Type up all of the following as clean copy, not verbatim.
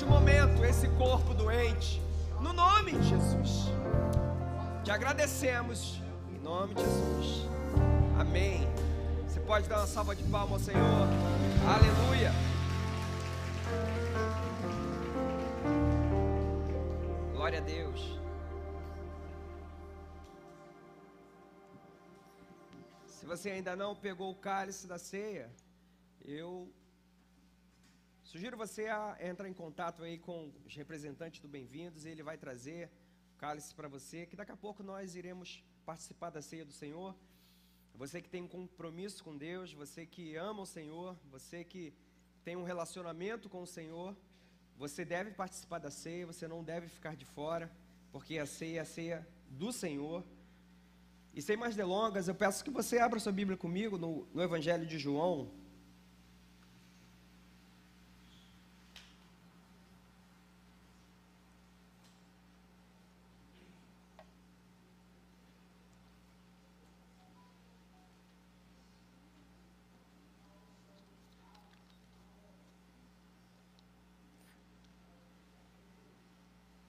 neste momento esse corpo doente, no nome de Jesus. Te agradecemos, em nome de Jesus. Amém. Você pode dar uma salva de palmas ao Senhor. Aleluia. Glória a Deus. Se você ainda não pegou o cálice da ceia, eu sugiro você a entrar em contato aí com os representantes do Bem-vindos, e ele vai trazer o cálice para você, que daqui a pouco nós iremos participar da ceia do Senhor. Você que tem um compromisso com Deus, você que ama o Senhor, você que tem um relacionamento com o Senhor, você deve participar da ceia, você não deve ficar de fora, porque a ceia é a ceia do Senhor. E sem mais delongas, eu peço que você abra sua Bíblia comigo no Evangelho de João.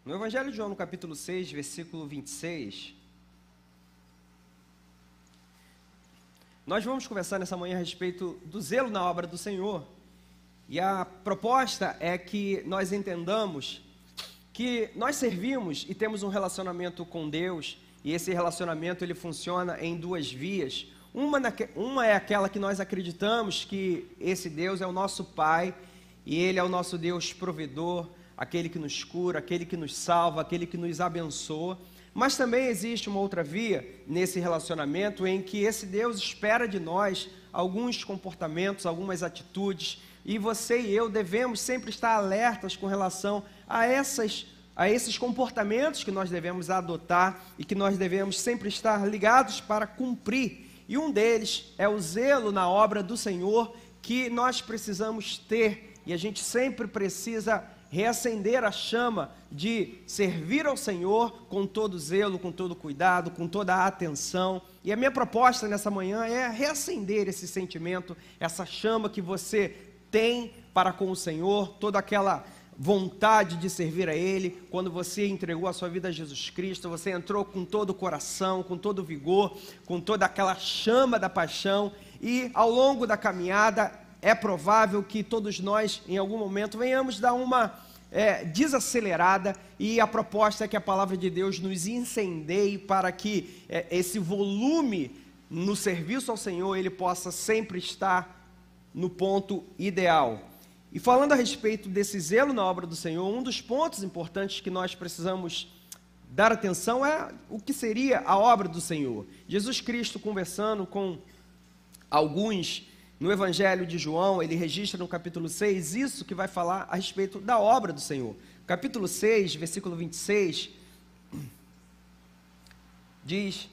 No Evangelho de João, no capítulo 6, versículo 26, nós vamos conversar nessa manhã a respeito do zelo na obra do Senhor. E a proposta é que nós entendamos que nós servimos e temos um relacionamento com Deus, e esse relacionamento ele funciona em duas vias. Uma é aquela que nós acreditamos que esse Deus é o nosso Pai, e Ele é o nosso Deus provedor, aquele que nos cura, aquele que nos salva, aquele que nos abençoa. Mas também existe uma outra via nesse relacionamento em que esse Deus espera de nós alguns comportamentos, algumas atitudes, e você e eu devemos sempre estar alertas com relação a esses comportamentos que nós devemos adotar e que nós devemos sempre estar ligados para cumprir. E um deles é o zelo na obra do Senhor que nós precisamos ter, e a gente sempre precisa reacender a chama de servir ao Senhor com todo zelo, com todo cuidado, com toda a atenção. E a minha proposta nessa manhã é reacender esse sentimento, essa chama que você tem para com o Senhor, toda aquela vontade de servir a Ele. Quando você entregou a sua vida a Jesus Cristo, você entrou com todo o coração, com todo o vigor, com toda aquela chama da paixão, e ao longo da caminhada é provável que todos nós, em algum momento, venhamos dar uma desacelerada, e a proposta é que a palavra de Deus nos incendeie para que esse volume no serviço ao Senhor, ele possa sempre estar no ponto ideal. E falando a respeito desse zelo na obra do Senhor, um dos pontos importantes que nós precisamos dar atenção é o que seria a obra do Senhor. Jesus Cristo, conversando com alguns no Evangelho de João, ele registra no capítulo 6 isso que vai falar a respeito da obra do Senhor. Capítulo 6, versículo 26, diz: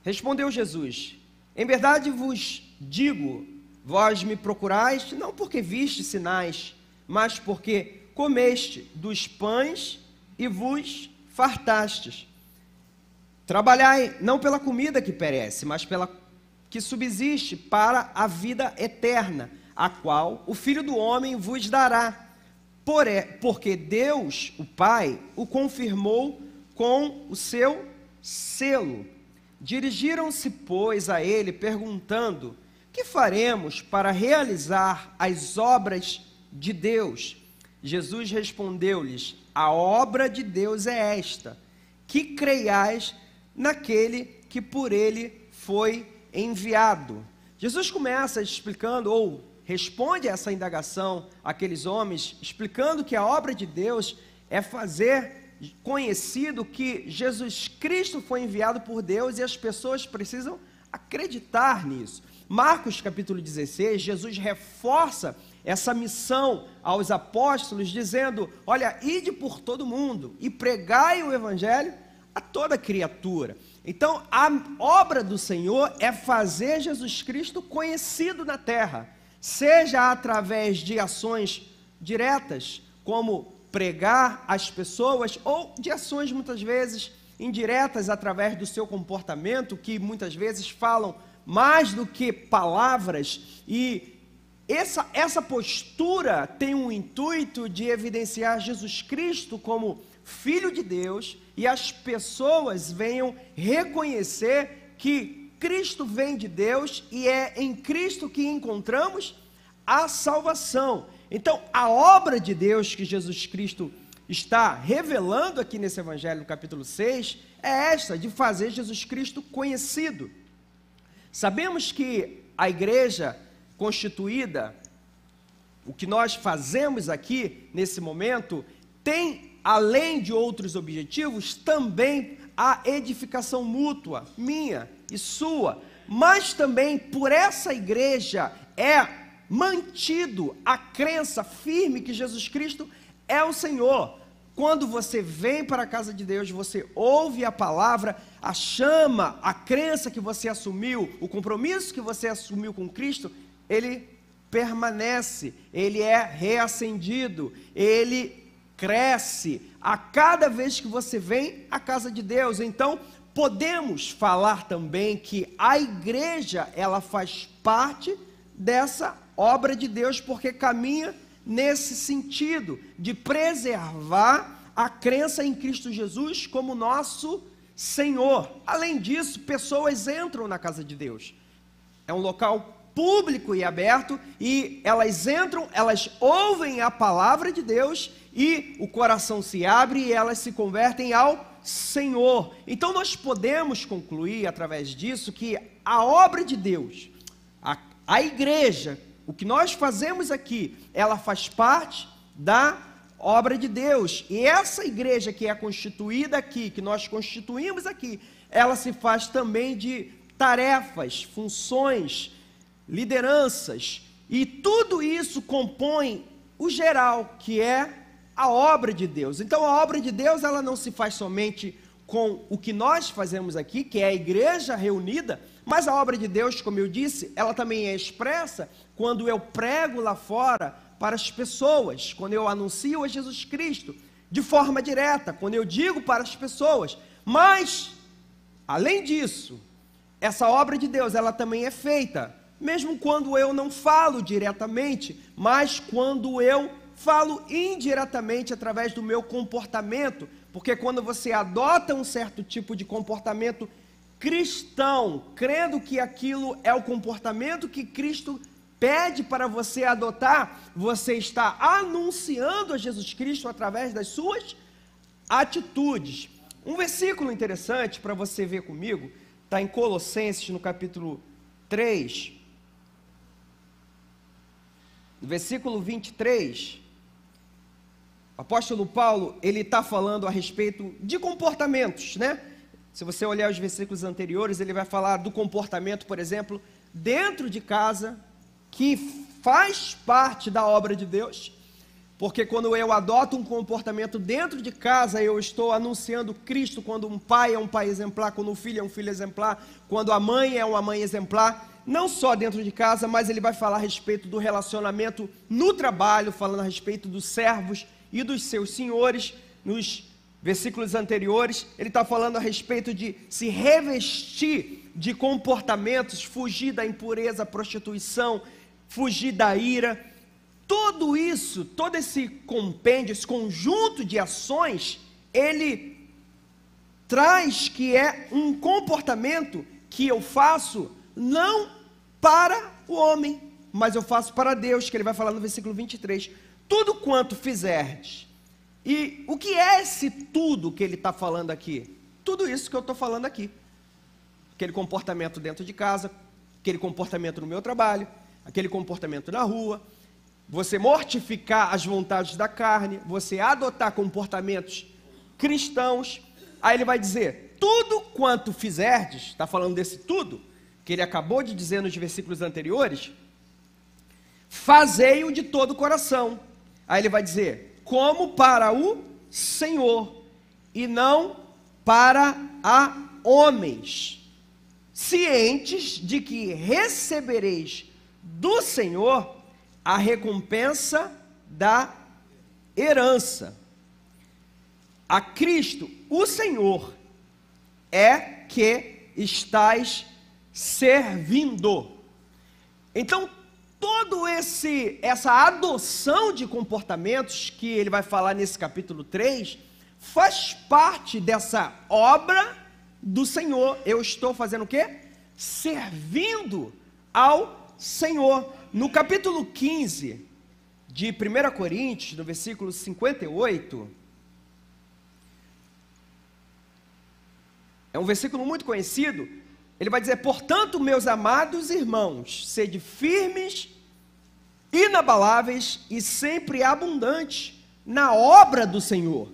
Respondeu Jesus: Em verdade vos digo, vós me procurais, não porque viste sinais, mas porque comeste dos pães e vos fartastes. Trabalhai não pela comida que perece, mas pela que subsiste para a vida eterna, a qual o Filho do Homem vos dará. Porque Deus, o Pai, o confirmou com o seu selo. Dirigiram-se, pois, a ele, perguntando: que faremos para realizar as obras de Deus? Jesus respondeu-lhes: a obra de Deus é esta, que creiais naquele que por ele foi enviado. Jesus começa explicando, ou responde a essa indagação àqueles homens, explicando que a obra de Deus é fazer conhecido que Jesus Cristo foi enviado por Deus, e as pessoas precisam acreditar nisso. Marcos capítulo 16, Jesus reforça essa missão aos apóstolos, dizendo: olha, ide por todo mundo e pregai o evangelho a toda criatura. Então, a obra do Senhor é fazer Jesus Cristo conhecido na terra, seja através de ações diretas, como pregar às pessoas, ou de ações muitas vezes indiretas, através do seu comportamento, que muitas vezes falam mais do que palavras, e essa postura tem um intuito de evidenciar Jesus Cristo como Filho de Deus, e as pessoas venham reconhecer que Cristo vem de Deus e é em Cristo que encontramos a salvação. Então, a obra de Deus que Jesus Cristo está revelando aqui nesse Evangelho, no capítulo 6, é esta, de fazer Jesus Cristo conhecido. Sabemos que a igreja constituída, o que nós fazemos aqui, nesse momento, tem, além de outros objetivos, também a edificação mútua, minha e sua, mas também por essa igreja é mantido a crença firme que Jesus Cristo é o Senhor. Quando você vem para a casa de Deus, você ouve a palavra, a chama, a crença que você assumiu, o compromisso que você assumiu com Cristo, ele permanece, ele é reacendido, ele cresce a cada vez que você vem à casa de Deus. Então, podemos falar também que a igreja, ela faz parte dessa obra de Deus, porque caminha nesse sentido de preservar a crença em Cristo Jesus como nosso Senhor. Além disso, pessoas entram na casa de Deus. É um local público e aberto, e elas entram, elas ouvem a palavra de Deus, e o coração se abre e elas se convertem ao Senhor. Então nós podemos concluir através disso que a obra de Deus, a igreja, o que nós fazemos aqui, ela faz parte da obra de Deus, e essa igreja que é constituída aqui, que nós constituímos aqui, ela se faz também de tarefas, funções, lideranças, e tudo isso compõe o geral, que é a obra de Deus. Então a obra de Deus, ela não se faz somente com o que nós fazemos aqui, que é a igreja reunida, mas a obra de Deus, como eu disse, ela também é expressa quando eu prego lá fora para as pessoas, quando eu anuncio a Jesus Cristo de forma direta, quando eu digo para as pessoas. Mas, além disso, essa obra de Deus, ela também é feita, mesmo quando eu não falo diretamente, mas quando eu falo indiretamente através do meu comportamento, porque quando você adota um certo tipo de comportamento cristão, crendo que aquilo é o comportamento que Cristo pede para você adotar, você está anunciando a Jesus Cristo através das suas atitudes. Um versículo interessante para você ver comigo, está em Colossenses, no capítulo 3, versículo 23, o apóstolo Paulo, ele está falando a respeito de comportamentos, né? Se você olhar os versículos anteriores, ele vai falar do comportamento, por exemplo, dentro de casa, que faz parte da obra de Deus, porque quando eu adoto um comportamento dentro de casa, eu estou anunciando Cristo. Quando um pai é um pai exemplar, quando um filho é um filho exemplar, quando a mãe é uma mãe exemplar, não só dentro de casa, mas ele vai falar a respeito do relacionamento no trabalho, falando a respeito dos servos e dos seus senhores. Nos versículos anteriores, ele está falando a respeito de se revestir de comportamentos, fugir da impureza, prostituição, fugir da ira. Tudo isso, todo esse compêndio, esse conjunto de ações, ele traz que é um comportamento que eu faço não para o homem, mas eu faço para Deus, que ele vai falar no versículo 23. Tudo quanto fizerdes. E o que é esse tudo que ele está falando aqui? Tudo isso que eu estou falando aqui. Aquele comportamento dentro de casa, aquele comportamento no meu trabalho, aquele comportamento na rua, você mortificar as vontades da carne, você adotar comportamentos cristãos. Aí ele vai dizer, tudo quanto fizerdes, está falando desse tudo, que ele acabou de dizer nos versículos anteriores, fazei-o de todo o coração. Aí ele vai dizer, como para o Senhor, e não para a homens, cientes de que recebereis do Senhor a recompensa da herança. A Cristo, o Senhor, é que estais servindo. Então, essa adoção de comportamentos que ele vai falar nesse capítulo 3, faz parte dessa obra do Senhor. Eu estou fazendo o quê? Servindo ao Senhor. No capítulo 15 de 1 Coríntios, no versículo 58, é um versículo muito conhecido. Ele vai dizer: portanto, meus amados irmãos, sede firmes, inabaláveis e sempre abundantes na obra do Senhor,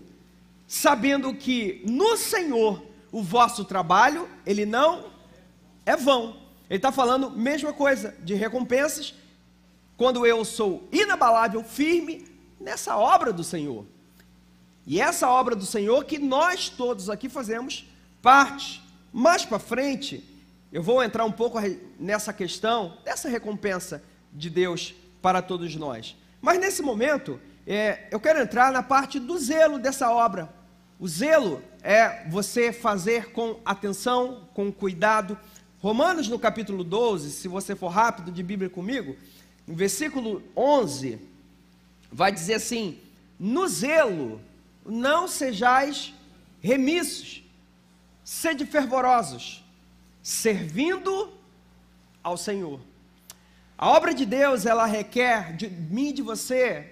sabendo que no Senhor o vosso trabalho, ele não é vão. Ele está falando mesma coisa, de recompensas, quando eu sou inabalável, firme, nessa obra do Senhor. E essa obra do Senhor que nós todos aqui fazemos parte. Mais para frente, eu vou entrar um pouco nessa questão, dessa recompensa de Deus para todos nós. Mas nesse momento, eu quero entrar na parte do zelo dessa obra. O zelo é você fazer com atenção, com cuidado. Romanos, no capítulo 12, se você for rápido de Bíblia comigo, no versículo 11, vai dizer assim: no zelo não sejais remissos, sede fervorosos, servindo ao Senhor. A obra de Deus, ela requer de mim e de você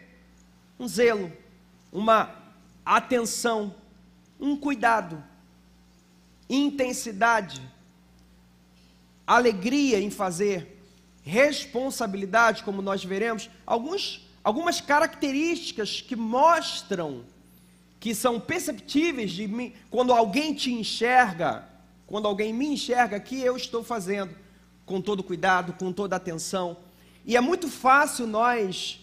um zelo, uma atenção, um cuidado, intensidade, alegria em fazer, responsabilidade, como nós veremos, algumas características que mostram, que são perceptíveis de mim, quando alguém te enxerga, quando alguém me enxerga, que eu estou fazendo com todo cuidado, com toda atenção. E é muito fácil nós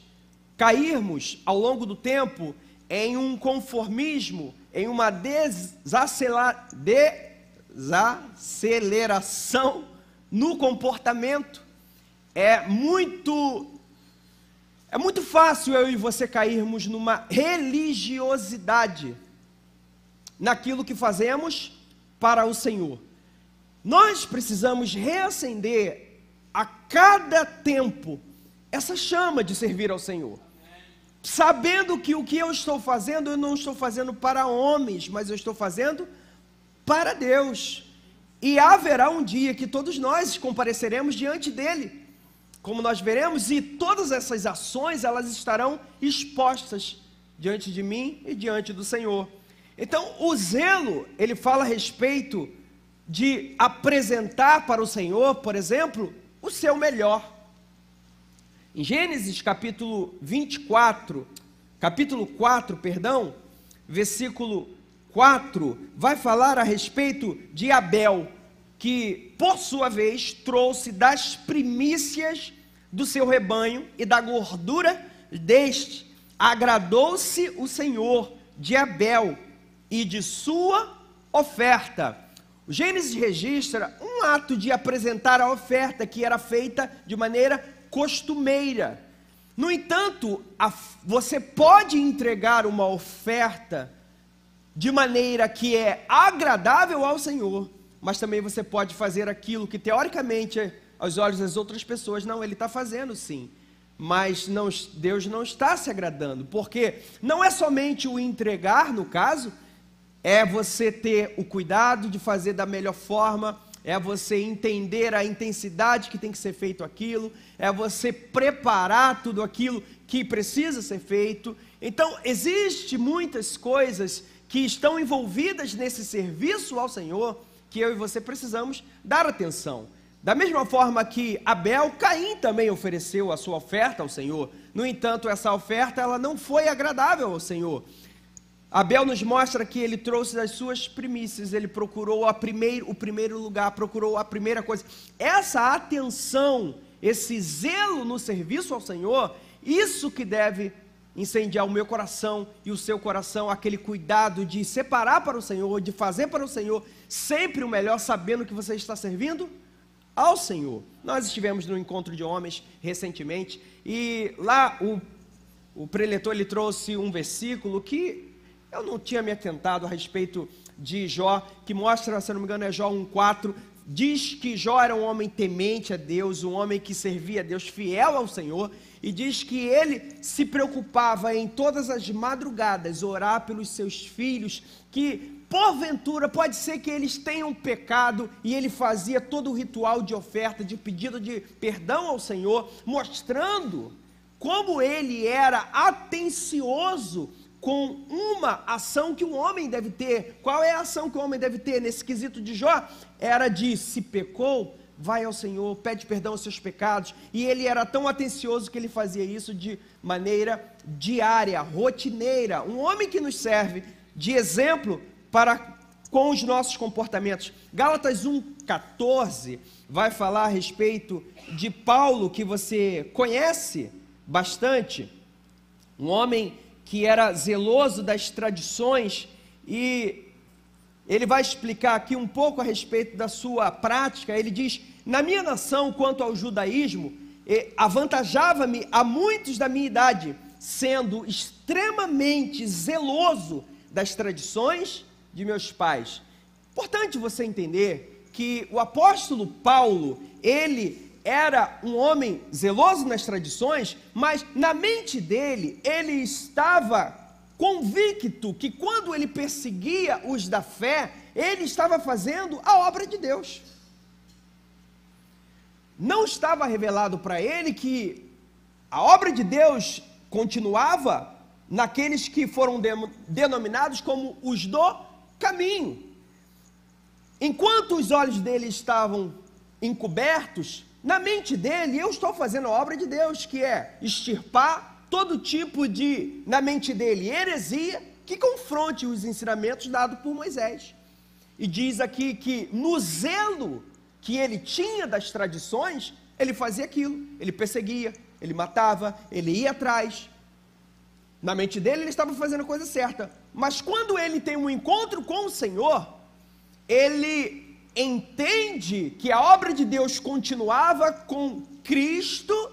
cairmos ao longo do tempo em um conformismo, em uma desaceleração no comportamento. É muito fácil eu e você cairmos numa religiosidade naquilo que fazemos para o Senhor. Nós precisamos reacender a cada tempo essa chama de servir ao Senhor, sabendo que o que eu estou fazendo, eu não estou fazendo para homens, mas eu estou fazendo para Deus. E haverá um dia que todos nós compareceremos diante dele, como nós veremos, e todas essas ações, elas estarão expostas diante de mim e diante do Senhor. Então, o zelo, ele fala a respeito de apresentar para o Senhor, por exemplo, o seu melhor. Em Gênesis capítulo 4, versículo 4, vai falar a respeito de Abel, que por sua vez trouxe das primícias do seu rebanho e da gordura deste. Agradou-se o Senhor de Abel e de sua oferta. O Gênesis registra um ato de apresentar a oferta que era feita de maneira costumeira. No entanto, você pode entregar uma oferta de maneira que é agradável ao Senhor, mas também você pode fazer aquilo que teoricamente, aos olhos das outras pessoas, não, ele está fazendo sim, mas não, Deus não está se agradando, porque não é somente o entregar, no caso, é você ter o cuidado de fazer da melhor forma, é você entender a intensidade que tem que ser feito aquilo, é você preparar tudo aquilo que precisa ser feito. Então, existe muitas coisas que estão envolvidas nesse serviço ao Senhor, que eu e você precisamos dar atenção. Da mesma forma que Abel, Caim também ofereceu a sua oferta ao Senhor. No entanto, essa oferta ela não foi agradável ao Senhor. Abel nos mostra que ele trouxe das suas primícias, ele procurou o primeiro lugar, procurou a primeira coisa. Essa atenção, esse zelo no serviço ao Senhor, isso que deve incendiar o meu coração e o seu coração, aquele cuidado de separar para o Senhor, de fazer para o Senhor sempre o melhor, sabendo que você está servindo ao Senhor. Nós estivemos no encontro de homens recentemente, e lá o preletor ele trouxe um versículo que eu não tinha me atentado a respeito de Jó, que mostra, se não me engano é Jó 1,4, diz que Jó era um homem temente a Deus, um homem que servia a Deus, fiel ao Senhor, e diz que ele se preocupava em todas as madrugadas orar pelos seus filhos, que porventura pode ser que eles tenham pecado, e ele fazia todo o ritual de oferta, de pedido de perdão ao Senhor, mostrando como ele era atencioso com uma ação que um homem deve ter. Qual é a ação que o homem deve ter nesse quesito de Jó? Era de, se pecou, vai ao Senhor, pede perdão aos seus pecados, e ele era tão atencioso que ele fazia isso de maneira diária, rotineira, um homem que nos serve de exemplo com os nossos comportamentos. Gálatas 1,14 vai falar a respeito de Paulo, que você conhece bastante, um homem que era zeloso das tradições, e ele vai explicar aqui um pouco a respeito da sua prática. Ele diz: na minha nação, quanto ao judaísmo, avantajava-me a muitos da minha idade, sendo extremamente zeloso das tradições de meus pais. Importante você entender que o apóstolo Paulo, ele era um homem zeloso nas tradições, mas na mente dele, ele estava convicto que quando ele perseguia os da fé, ele estava fazendo a obra de Deus. Não estava revelado para ele que a obra de Deus continuava naqueles que foram denominados como os do caminho. Enquanto os olhos dele estavam encobertos, na mente dele, eu estou fazendo a obra de Deus, que é extirpar todo tipo de, na mente dele, heresia, que confronte os ensinamentos dados por Moisés. E diz aqui que no zelo que ele tinha das tradições, ele fazia aquilo, ele perseguia, ele matava, ele ia atrás. Na mente dele, ele estava fazendo a coisa certa. Mas quando ele tem um encontro com o Senhor, ele entende que a obra de Deus continuava com Cristo,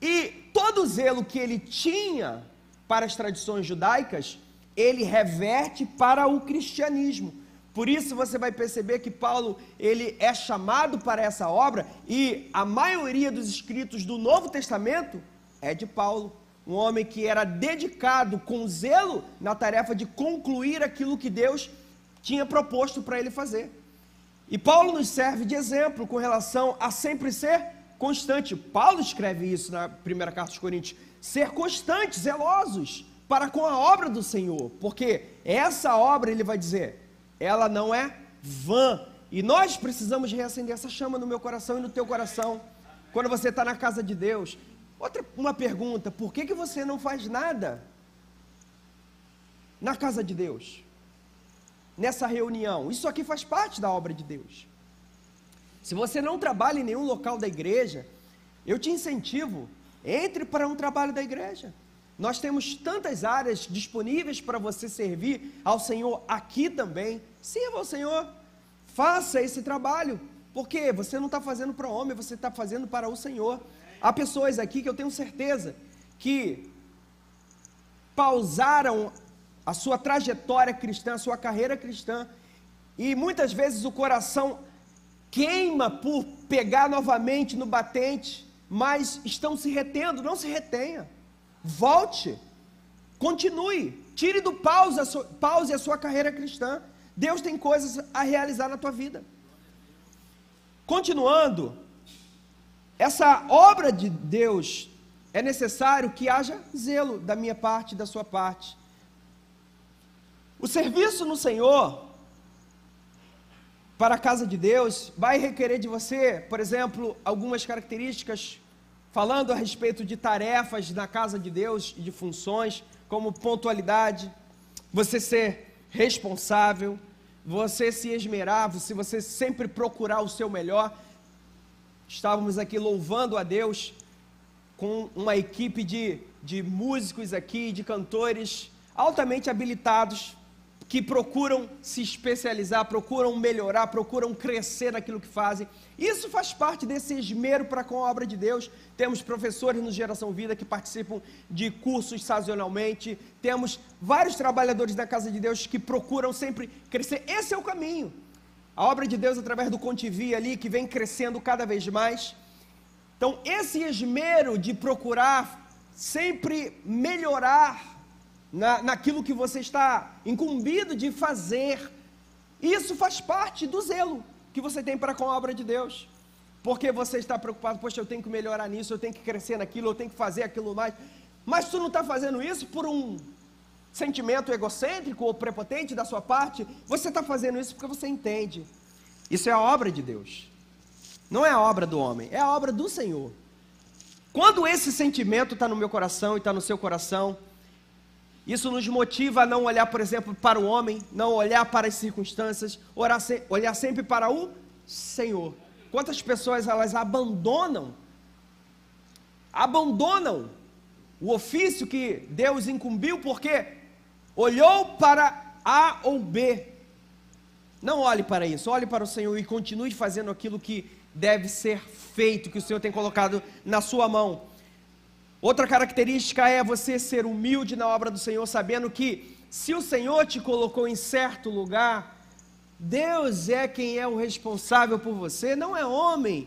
e todo o zelo que ele tinha para as tradições judaicas, ele reverte para o cristianismo. Por isso você vai perceber que Paulo, ele é chamado para essa obra, e a maioria dos escritos do Novo Testamento é de Paulo, um homem que era dedicado com zelo na tarefa de concluir aquilo que Deus tinha proposto para ele fazer. E Paulo nos serve de exemplo com relação a sempre ser constante. Paulo escreve isso na primeira carta aos Coríntios: ser constantes, zelosos para com a obra do Senhor, porque essa obra, ele vai dizer, ela não é vã, e nós precisamos reacender essa chama no meu coração e no teu coração, quando você está na casa de Deus. Uma pergunta: por que você não faz nada na casa de Deus? Nessa reunião, isso aqui faz parte da obra de Deus. Se você não trabalha em nenhum local da igreja, eu te incentivo, entre para um trabalho da igreja. Nós temos tantas áreas disponíveis para você servir ao Senhor aqui também. Sirva ao Senhor, faça esse trabalho, porque você não está fazendo para o homem, você está fazendo para o Senhor. Há pessoas aqui que eu tenho certeza que pausaram a sua trajetória cristã, a sua carreira cristã, e muitas vezes o coração queima por pegar novamente no batente, mas estão se retendo. Não se retenha, volte, continue, tire do pause a sua carreira cristã. Deus tem coisas a realizar na tua vida. Continuando, essa obra de Deus, é necessário que haja zelo da minha parte e da sua parte. O serviço no Senhor, para a casa de Deus, vai requerer de você, por exemplo, algumas características, falando a respeito de tarefas na casa de Deus e de funções, como pontualidade, você ser responsável, você se esmerar, se você sempre procurar o seu melhor. Estávamos aqui louvando a Deus com uma equipe de músicos aqui, de cantores altamente habilitados, que procuram se especializar, procuram melhorar, procuram crescer naquilo que fazem. Isso faz parte desse esmero para com a obra de Deus. Temos professores no Geração Vida que participam de cursos sazonalmente, temos vários trabalhadores da casa de Deus que procuram sempre crescer. Esse é o caminho. a obra de Deus através do Contivia ali, que vem crescendo cada vez mais. Então, esse esmero de procurar sempre melhorar naquilo que você está incumbido de fazer, isso faz parte do zelo que você tem para com a obra de Deus. Porque você está preocupado, poxa, eu tenho que melhorar nisso, eu tenho que crescer naquilo, eu tenho que fazer aquilo mais. Mas tu não está fazendo isso por um sentimento egocêntrico ou prepotente da sua parte, você está fazendo isso porque você entende. Isso é a obra de Deus. Não é a obra do homem, é a obra do Senhor. Quando esse sentimento está no meu coração e está no seu coração, isso nos motiva a não olhar, por exemplo, para o homem, não olhar para as circunstâncias, olhar sempre para o Senhor. Quantas pessoas elas abandonam o ofício que Deus incumbiu porque olhou para A ou B. Não olhe para isso, olhe para o Senhor e continue fazendo aquilo que deve ser feito, que o Senhor tem colocado na sua mão. Outra característica é você ser humilde na obra do Senhor, sabendo que se o Senhor te colocou em certo lugar, Deus é quem é o responsável por você, não é homem.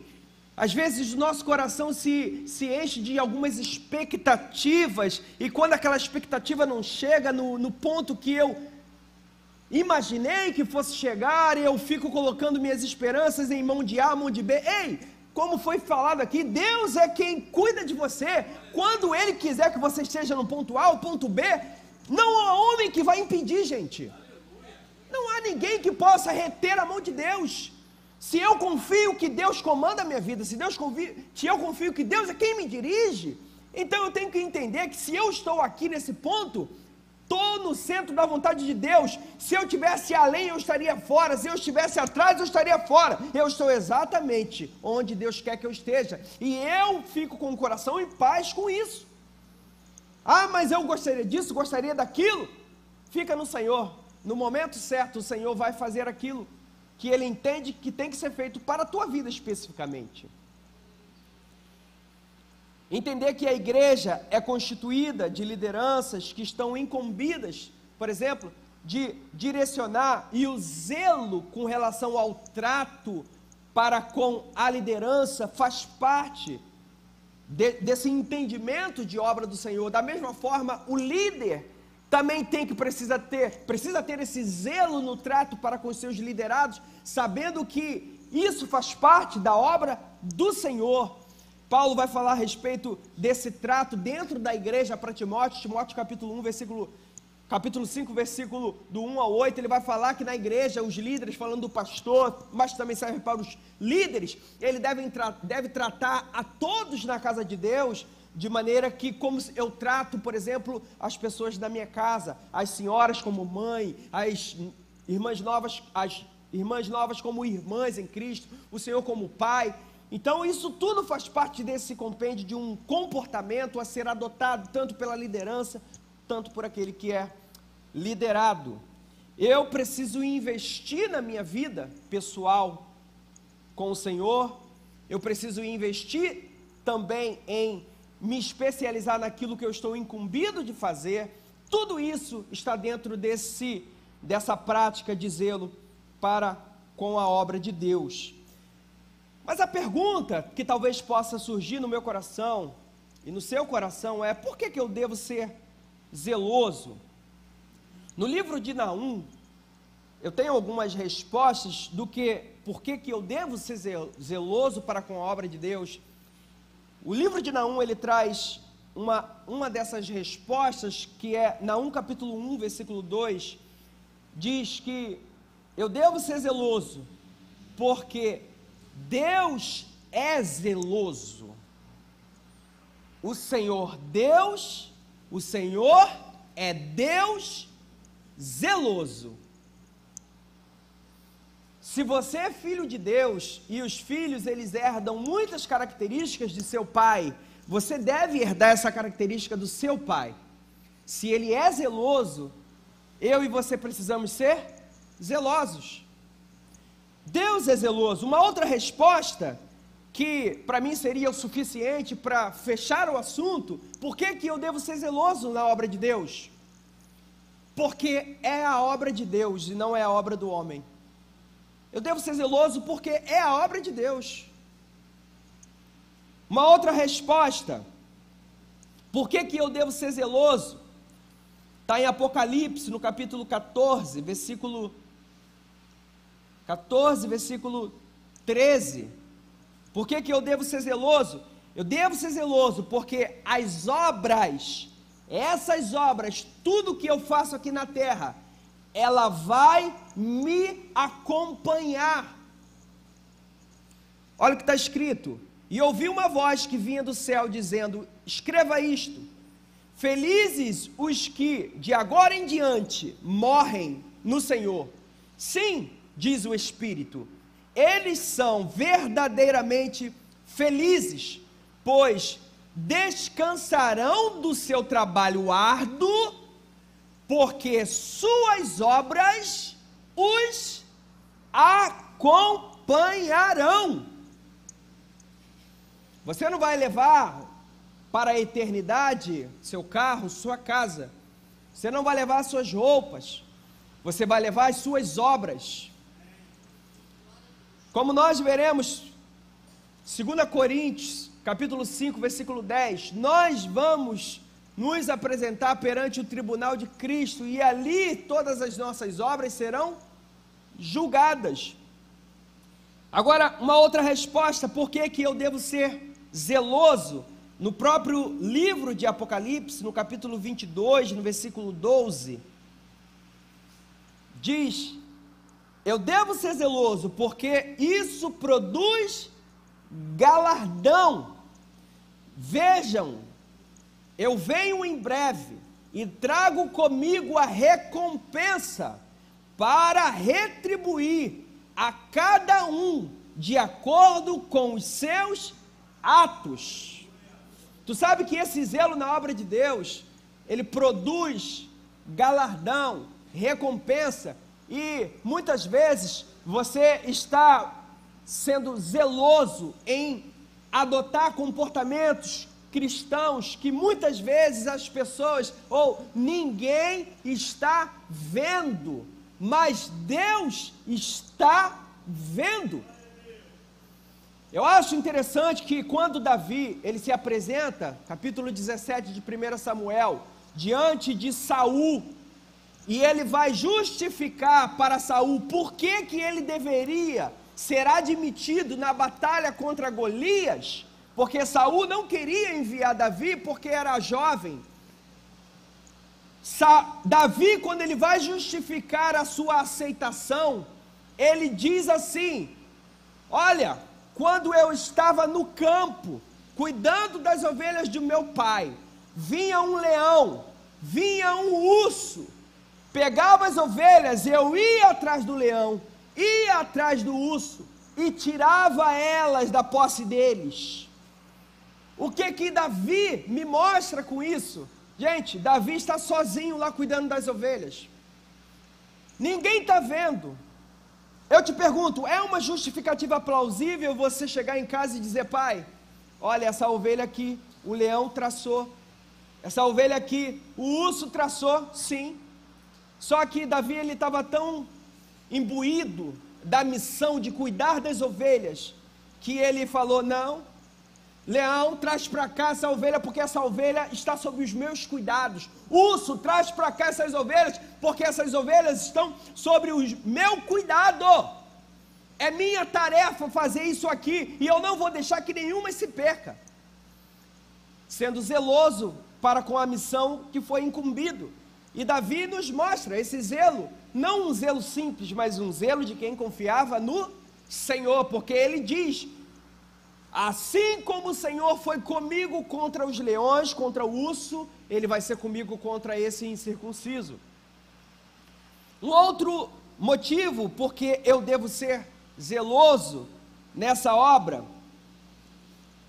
Às vezes o nosso coração se enche de algumas expectativas, e quando aquela expectativa não chega no ponto que eu imaginei que fosse chegar, eu fico colocando minhas esperanças em mão de A, mão de B. Ei, como foi falado aqui, Deus é quem cuida de você. Quando Ele quiser que você esteja no ponto A ou ponto B, não há homem que vai impedir, gente. Não há ninguém que possa reter a mão de Deus. Se eu confio que Deus comanda a minha vida, se eu confio que Deus é quem me dirige, então eu tenho que entender que se eu estou aqui nesse ponto, estou no centro da vontade de Deus. Se eu estivesse além, eu estaria fora. Se eu estivesse atrás, eu estaria fora. Eu estou exatamente onde Deus quer que eu esteja. E eu fico com o coração em paz com isso. Ah, mas eu gostaria disso, gostaria daquilo. Fica no Senhor. No momento certo, o Senhor vai fazer aquilo que Ele entende que tem que ser feito para a tua vida especificamente. Entender que a igreja é constituída de lideranças que estão incumbidas, por exemplo, de direcionar, e o zelo com relação ao trato para com a liderança faz parte desse entendimento de obra do Senhor. Da mesma forma, o líder também precisa ter esse zelo no trato para com os seus liderados, sabendo que isso faz parte da obra do Senhor. Paulo vai falar a respeito desse trato dentro da igreja para Timóteo, capítulo 5, versículo do 1 ao 8, ele vai falar que na igreja, os líderes, falando do pastor, mas também serve para os líderes, ele deve tratar a todos na casa de Deus, de maneira que, como eu trato, por exemplo, as pessoas da minha casa, as senhoras como mãe, as irmãs novas como irmãs em Cristo, o Senhor como pai. Então isso tudo faz parte desse compêndio de um comportamento a ser adotado tanto pela liderança, tanto por aquele que é liderado. Eu preciso investir na minha vida pessoal com o Senhor, eu preciso investir também em me especializar naquilo que eu estou incumbido de fazer. Tudo isso está dentro dessa prática de zelo para com a obra de Deus. Mas a pergunta que talvez possa surgir no meu coração e no seu coração é: por que eu devo ser zeloso? No livro de Naum, eu tenho algumas respostas por que eu devo ser zeloso para com a obra de Deus. O livro de Naum, ele traz uma dessas respostas, que é Naum capítulo 1, versículo 2, diz que eu devo ser zeloso porque Deus é zeloso. O Senhor é Deus zeloso. Se você é filho de Deus, e os filhos eles herdam muitas características de seu pai, você deve herdar essa característica do seu pai. Se ele é zeloso, eu e você precisamos ser zelosos. Deus é zeloso. Uma outra resposta, que para mim seria o suficiente para fechar o assunto: por que eu devo ser zeloso na obra de Deus? Porque é a obra de Deus e não é a obra do homem. Eu devo ser zeloso porque é a obra de Deus. Uma outra resposta, por que eu devo ser zeloso? Está em Apocalipse, no capítulo 14, versículo 13. Por que eu devo ser zeloso? Eu devo ser zeloso porque as obras, essas obras, tudo que eu faço aqui na terra, ela vai me acompanhar. Olha o que está escrito: e ouvi uma voz que vinha do céu dizendo: escreva isto, felizes os que de agora em diante morrem no Senhor. Sim, diz o Espírito, eles são verdadeiramente felizes, pois descansarão do seu trabalho árduo, porque suas obras os acompanharão. Você não vai levar para a eternidade seu carro, sua casa. Você não vai levar suas roupas. Você vai levar as suas obras. Como nós veremos, 2 Coríntios, capítulo 5, versículo 10, nós vamos nos apresentar perante o tribunal de Cristo, e ali todas as nossas obras serão julgadas. Agora, uma outra resposta, por que eu devo ser zeloso? No próprio livro de Apocalipse, no capítulo 22, no versículo 12, diz: eu devo ser zeloso, porque isso produz galardão. Vejam, eu venho em breve e trago comigo a recompensa para retribuir a cada um de acordo com os seus atos. Tu sabe que esse zelo na obra de Deus, ele produz galardão, recompensa, e muitas vezes você está sendo zeloso em adotar comportamentos cristãos que muitas vezes as pessoas ou ninguém está vendo, mas Deus está vendo. Eu acho interessante que quando Davi, ele se apresenta, capítulo 17 de 1 Samuel, diante de Saul, e ele vai justificar para Saul por que ele deveria ser admitido na batalha contra Golias, porque Saul não queria enviar Davi porque era jovem. Davi, quando ele vai justificar a sua aceitação, ele diz assim: olha, quando eu estava no campo, cuidando das ovelhas do meu pai, vinha um leão, vinha um urso, pegava as ovelhas, eu ia atrás do leão, ia atrás do urso, e tirava elas da posse deles. O que Davi me mostra com isso? Gente, Davi está sozinho lá cuidando das ovelhas, ninguém está vendo. Eu te pergunto, é uma justificativa plausível você chegar em casa e dizer: pai, olha, essa ovelha aqui, o leão traçou, essa ovelha aqui, o urso traçou? Sim. Só que Davi, ele estava tão imbuído da missão de cuidar das ovelhas, que ele falou: não, leão, traz para cá essa ovelha, porque essa ovelha está sob os meus cuidados. Urso, traz para cá essas ovelhas, porque essas ovelhas estão sobre o meu cuidado. É minha tarefa fazer isso aqui, e eu não vou deixar que nenhuma se perca. Sendo zeloso para com a missão que foi incumbido. E Davi nos mostra esse zelo, não um zelo simples, mas um zelo de quem confiava no Senhor, porque ele diz: assim como o Senhor foi comigo contra os leões, contra o urso, ele vai ser comigo contra esse incircunciso. Um outro motivo porque eu devo ser zeloso nessa obra,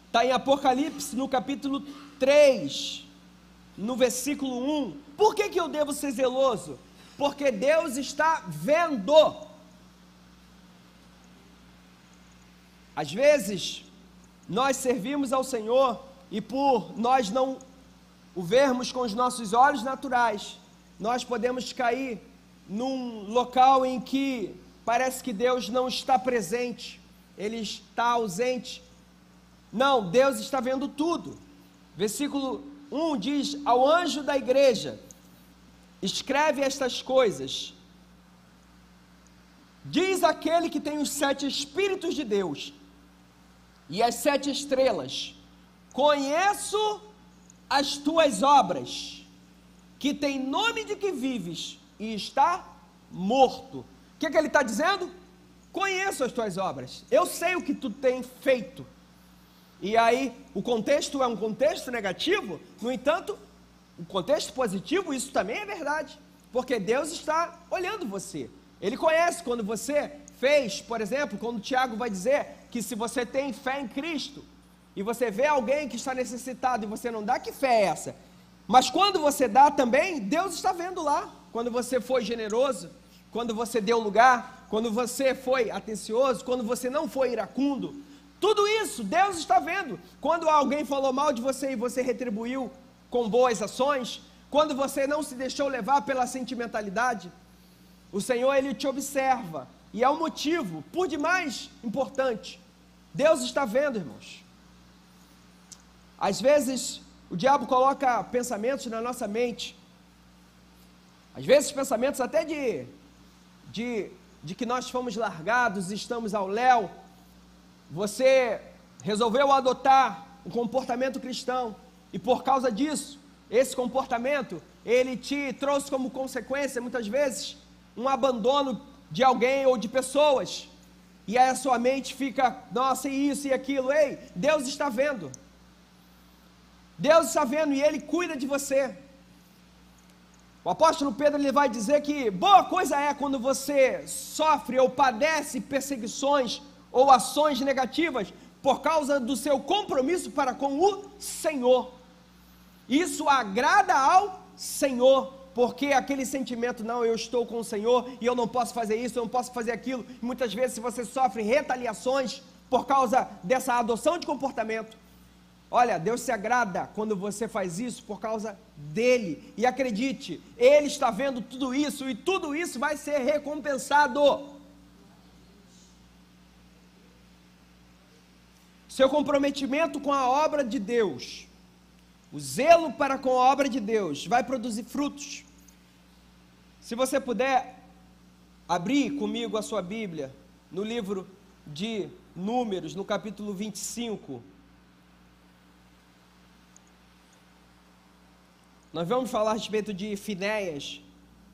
está em Apocalipse, no capítulo 3, no versículo 1. Por que eu devo ser zeloso? Porque Deus está vendo. Às vezes, nós servimos ao Senhor, e por nós não o vermos com os nossos olhos naturais, nós podemos cair num local em que parece que Deus não está presente, Ele está ausente. Não, Deus está vendo tudo. Versículo 1 diz: ao anjo da igreja, escreve estas coisas. Diz aquele que tem os 7 Espíritos de Deus e as 7 estrelas: conheço as tuas obras, que tem nome de que vives e está morto. O que ele está dizendo? Conheço as tuas obras, eu sei o que tu tem feito. E aí, o contexto é um contexto negativo, no entanto, o contexto positivo, isso também é verdade, porque Deus está olhando você, Ele conhece quando você fez, por exemplo, quando Tiago vai dizer que se você tem fé em Cristo, e você vê alguém que está necessitado e você não dá, que fé é essa? Mas quando você dá também, Deus está vendo lá, quando você foi generoso, quando você deu lugar, quando você foi atencioso, quando você não foi iracundo, tudo isso Deus está vendo. Quando alguém falou mal de você e você retribuiu com boas ações, quando você não se deixou levar pela sentimentalidade, o Senhor, Ele te observa, e é um motivo, por demais, importante. Deus está vendo, irmãos. Às vezes, o diabo coloca pensamentos na nossa mente, às vezes pensamentos até de que nós fomos largados, estamos ao léu. Você resolveu adotar um comportamento cristão, e por causa disso, esse comportamento, ele te trouxe como consequência, muitas vezes, um abandono de alguém ou de pessoas, e aí a sua mente fica, nossa, e isso e aquilo. Ei, Deus está vendo, Deus está vendo, e Ele cuida de você. O apóstolo Pedro, ele vai dizer que boa coisa é quando você sofre ou padece perseguições ou ações negativas por causa do seu compromisso para com o Senhor. Isso agrada ao Senhor, porque aquele sentimento, não, eu estou com o Senhor e eu não posso fazer isso, eu não posso fazer aquilo. E muitas vezes, se você sofre retaliações por causa dessa adoção de comportamento, olha, Deus se agrada quando você faz isso por causa dEle, e acredite, Ele está vendo tudo isso, e tudo isso vai ser recompensado. Seu comprometimento com a obra de Deus, o zelo para com a obra de Deus, vai produzir frutos. Se você puder abrir comigo a sua Bíblia, no livro de Números, no capítulo 25, nós vamos falar a respeito de Finéias,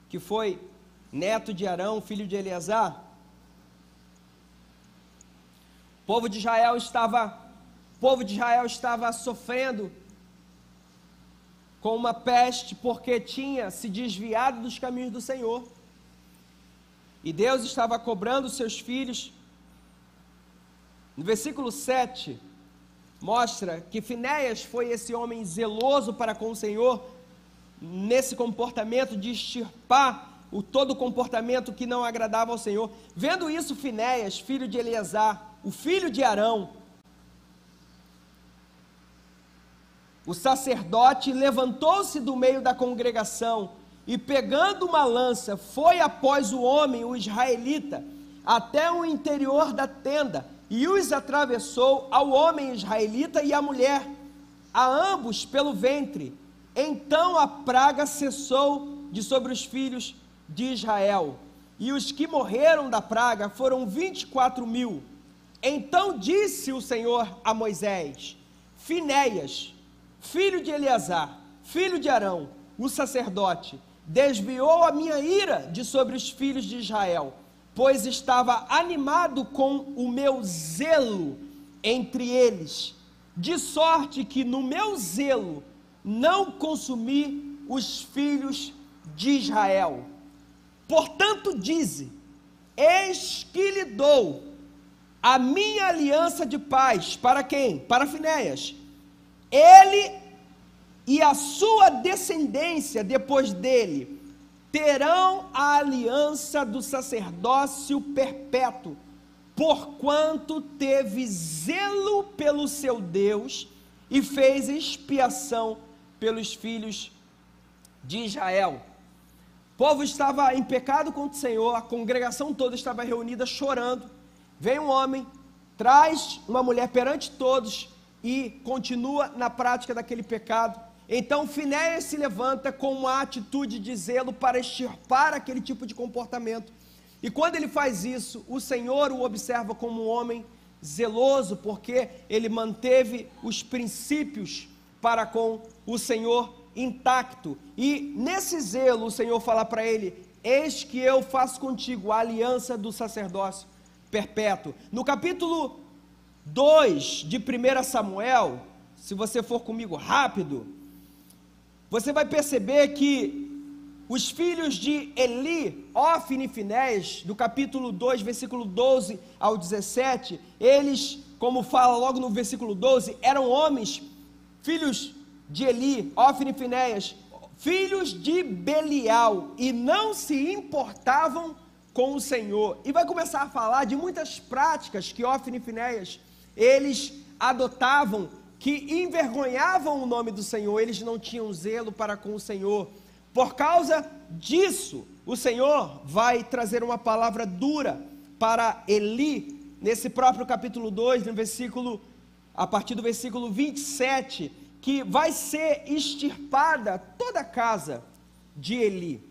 que foi neto de Arão, filho de Eleazar. O povo de Israel estava sofrendo com uma peste, porque tinha se desviado dos caminhos do Senhor, e Deus estava cobrando seus filhos. No versículo 7, mostra que Finéias foi esse homem zeloso para com o Senhor, nesse comportamento de extirpar todo o comportamento que não agradava ao Senhor. Vendo isso, Finéias, filho de Eleazar, o filho de Arão, o sacerdote, levantou-se do meio da congregação e, pegando uma lança, foi após o homem, o israelita, até o interior da tenda, e os atravessou, ao homem israelita e à mulher, a ambos pelo ventre. Então a praga cessou de sobre os filhos de Israel, e os que morreram da praga foram 24.000. Então disse o Senhor a Moisés: Finéias, filho de Eleazar, filho de Arão, o sacerdote, desviou a minha ira de sobre os filhos de Israel, pois estava animado com o meu zelo entre eles, de sorte que no meu zelo não consumi os filhos de Israel. Portanto dize: eis que lhe dou a minha aliança de paz. Para quem? Para Finéias. Ele e a sua descendência depois dele terão a aliança do sacerdócio perpétuo, porquanto teve zelo pelo seu Deus e fez expiação pelos filhos de Israel. povo estava em pecado contra o Senhor, a congregação toda estava reunida chorando. Vem um homem, traz uma mulher perante todos e continua na prática daquele pecado. Então Finéias se levanta com uma atitude de zelo para extirpar aquele tipo de comportamento. E quando ele faz isso, o Senhor o observa como um homem zeloso, porque ele manteve os princípios para com o Senhor intacto. E nesse zelo o Senhor fala para ele: eis que eu faço contigo a aliança do sacerdócio perpétuo. No capítulo 2 de 1 Samuel, se você for comigo rápido, você vai perceber que os filhos de Eli, Ófni e Finéias, do capítulo 2, versículo 12 ao 17, eles, como fala logo no versículo 12, eram homens, filhos de Eli, Ófni e Finéias, filhos de Belial, e não se importavam com o Senhor. E vai começar a falar de muitas práticas que Ófni e Finéias, eles adotavam, que envergonhavam o nome do Senhor. Eles não tinham zelo para com o Senhor. Por causa disso, o Senhor vai trazer uma palavra dura para Eli, nesse próprio capítulo 2, no versículo, a partir do versículo 27, que vai ser extirpada toda a casa de Eli.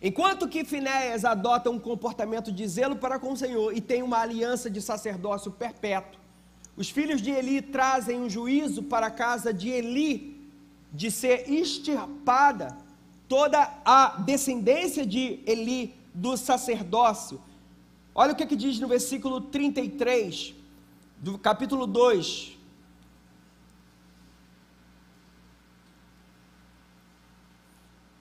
Enquanto que Finéias adota um comportamento de zelo para com o Senhor e tem uma aliança de sacerdócio perpétuo, os filhos de Eli trazem um juízo para a casa de Eli, de ser extirpada toda a descendência de Eli do sacerdócio. Olha o que diz no versículo 33 do capítulo 2.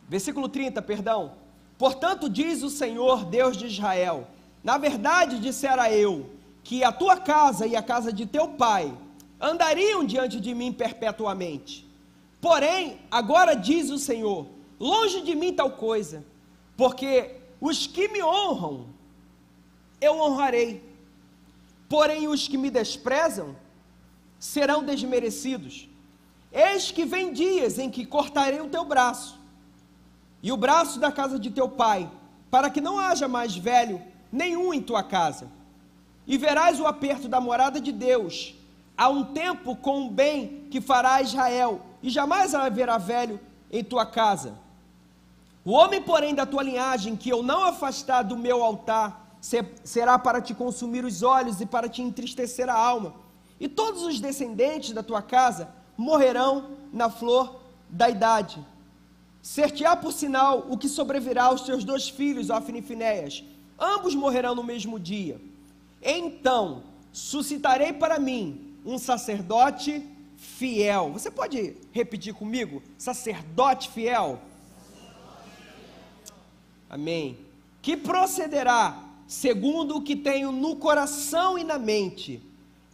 Versículo 30, perdão. Portanto, diz o Senhor, Deus de Israel: na verdade dissera eu, que a tua casa e a casa de teu pai andariam diante de mim perpetuamente. Porém, agora diz o Senhor: longe de mim tal coisa, porque os que me honram, eu honrarei, porém os que me desprezam, serão desmerecidos. Eis que vem dias em que cortarei o teu braço, e o braço da casa de teu pai, para que não haja mais velho nenhum em tua casa, e verás o aperto da morada de Deus, há um tempo com o bem que fará Israel, e jamais haverá velho em tua casa. O homem, porém, da tua linhagem, que eu não afastar do meu altar, será para te consumir os olhos e para te entristecer a alma, e todos os descendentes da tua casa morrerão na flor da idade. Ser-te-á por sinal o que sobrevirá aos teus dois filhos, Ófni e Finéias, ambos morrerão no mesmo dia. Então suscitarei para mim um sacerdote fiel. Você pode repetir comigo? Sacerdote fiel. Amém. Que procederá segundo o que tenho no coração e na mente.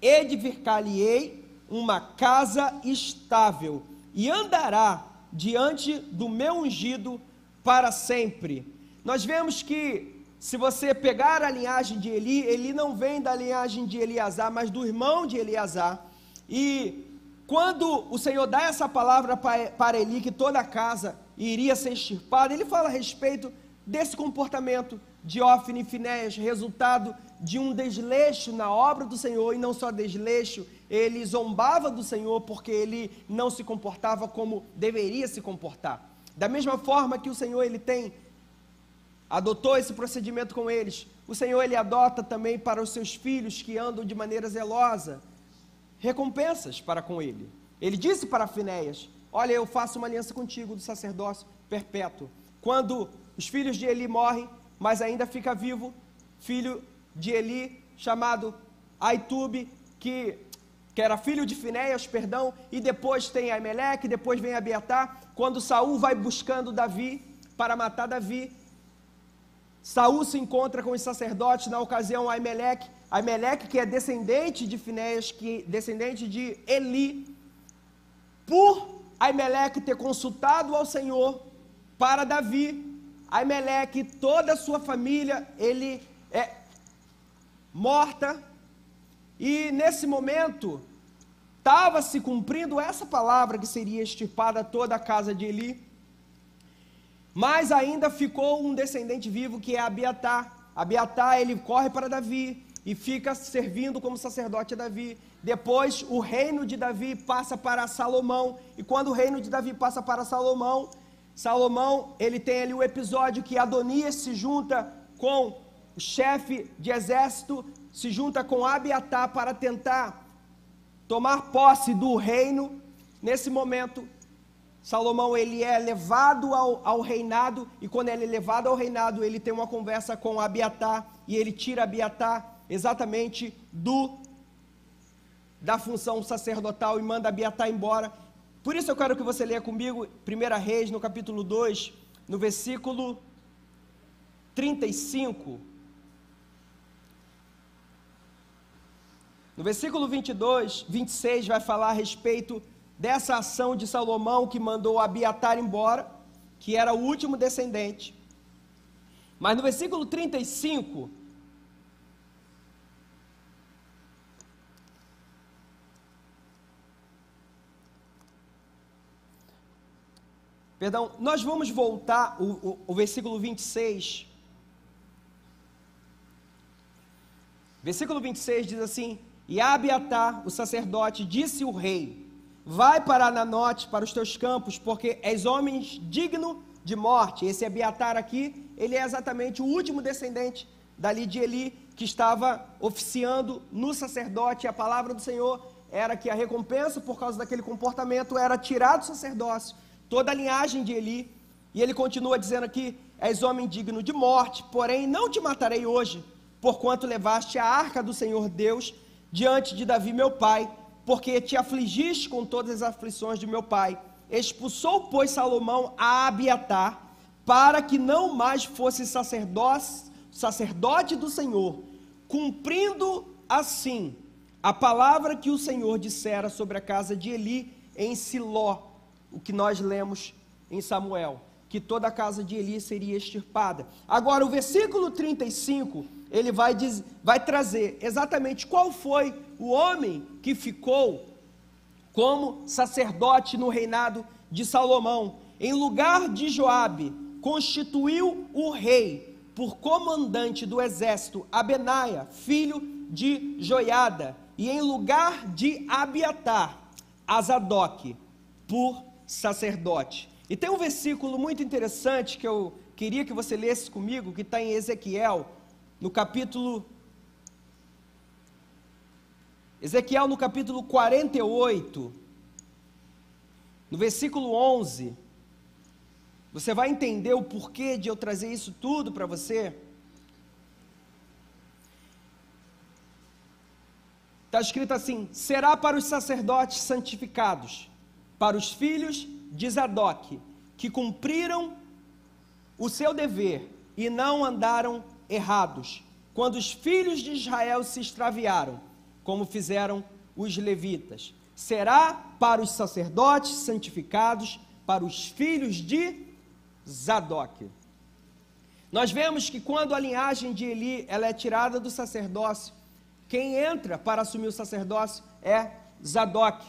Edificar-lhe-ei uma casa estável, e andará diante do meu ungido para sempre. Nós vemos que, se você pegar a linhagem de Eli, Eli não vem da linhagem de Eleazar, mas do irmão de Eleazar. E quando o Senhor dá essa palavra para Eli, que toda a casa iria ser extirpada, ele fala a respeito desse comportamento de Ófni e Finéias, resultado de um desleixo na obra do Senhor. E não só desleixo, ele zombava do Senhor, porque ele não se comportava como deveria se comportar. Da mesma forma que o Senhor, ele adotou esse procedimento com eles, o Senhor, ele adota também para os seus filhos que andam de maneira zelosa, recompensas para com ele. Ele disse para Finéias: olha, eu faço uma aliança contigo do sacerdócio perpétuo. Quando os filhos de Eli morrem, mas ainda fica vivo filho de Eli, chamado Aitube, que era filho de Finéias, perdão, e depois tem Aimeleque, depois vem Abiatar. Quando Saul vai buscando Davi para matar Davi, Saul se encontra com os sacerdotes, na ocasião Aimeleque, que é descendente de Finéias, descendente de Eli. Por Aimeleque ter consultado ao Senhor para Davi, Aimeleque, toda a sua família, ele é morta. E nesse momento estava se cumprindo essa palavra, que seria extirpada toda a casa de Eli. Mas ainda ficou um descendente vivo, que é Abiatar. Abiatar, ele corre para Davi e fica servindo como sacerdote a Davi. Depois, o reino de Davi passa para Salomão. E quando o reino de Davi passa para Salomão, ele tem ali o episódio que Adonias se junta com o chefe de exército, se junta com Abiatar para tentar tomar posse do reino. Nesse momento, Salomão, ele é levado ao reinado, e quando ele é levado ao reinado, ele tem uma conversa com Abiatar, e ele tira Abiatar exatamente da função sacerdotal e manda Abiatar embora. Por isso eu quero que você leia comigo 1 Reis, no capítulo 2, no versículo 35. No versículo 26 vai falar a respeito dessa ação de Salomão, que mandou Abiatar embora, que era o último descendente. Mas no versículo 35, nós vamos voltar, o versículo 26. Versículo 26 diz assim: e Abiatar, o sacerdote, disse o rei: vai para Ananote, para os teus campos, porque és homem digno de morte. Esse Abiatar aqui, ele é exatamente o último descendente dali de Eli, que estava oficiando no sacerdote. E a palavra do Senhor era que a recompensa por causa daquele comportamento era tirar do sacerdócio toda a linhagem de Eli. E ele continua dizendo aqui: és homem digno de morte, porém não te matarei hoje, porquanto levaste a arca do Senhor Deus diante de Davi meu pai, porque te afligiste com todas as aflições de meu pai. Expulsou, pois, Salomão a Abiatar, para que não mais fosse sacerdote do Senhor, cumprindo assim a palavra que o Senhor dissera sobre a casa de Eli em Siló, o que nós lemos em Samuel, que toda a casa de Eli seria extirpada. Agora, o versículo 35, ele vai trazer exatamente qual foi o homem que ficou como sacerdote no reinado de Salomão. Em lugar de Joabe, constituiu o rei por comandante do exército Abenaia, filho de Joiada, e em lugar de Abiatar, Azadoque, por sacerdote. E tem um versículo muito interessante que eu queria que você lesse comigo, que está em Ezequiel, no capítulo 48, no versículo 11, você vai entender o porquê de eu trazer isso tudo para você. Está escrito assim: será para os sacerdotes santificados, para os filhos de Zadoque, que cumpriram o seu dever e não andaram errados, quando os filhos de Israel se extraviaram, como fizeram os levitas. Será para os sacerdotes santificados, para os filhos de Zadoque. Nós vemos que quando a linhagem de Eli ela é tirada do sacerdócio, quem entra para assumir o sacerdócio é Zadoque.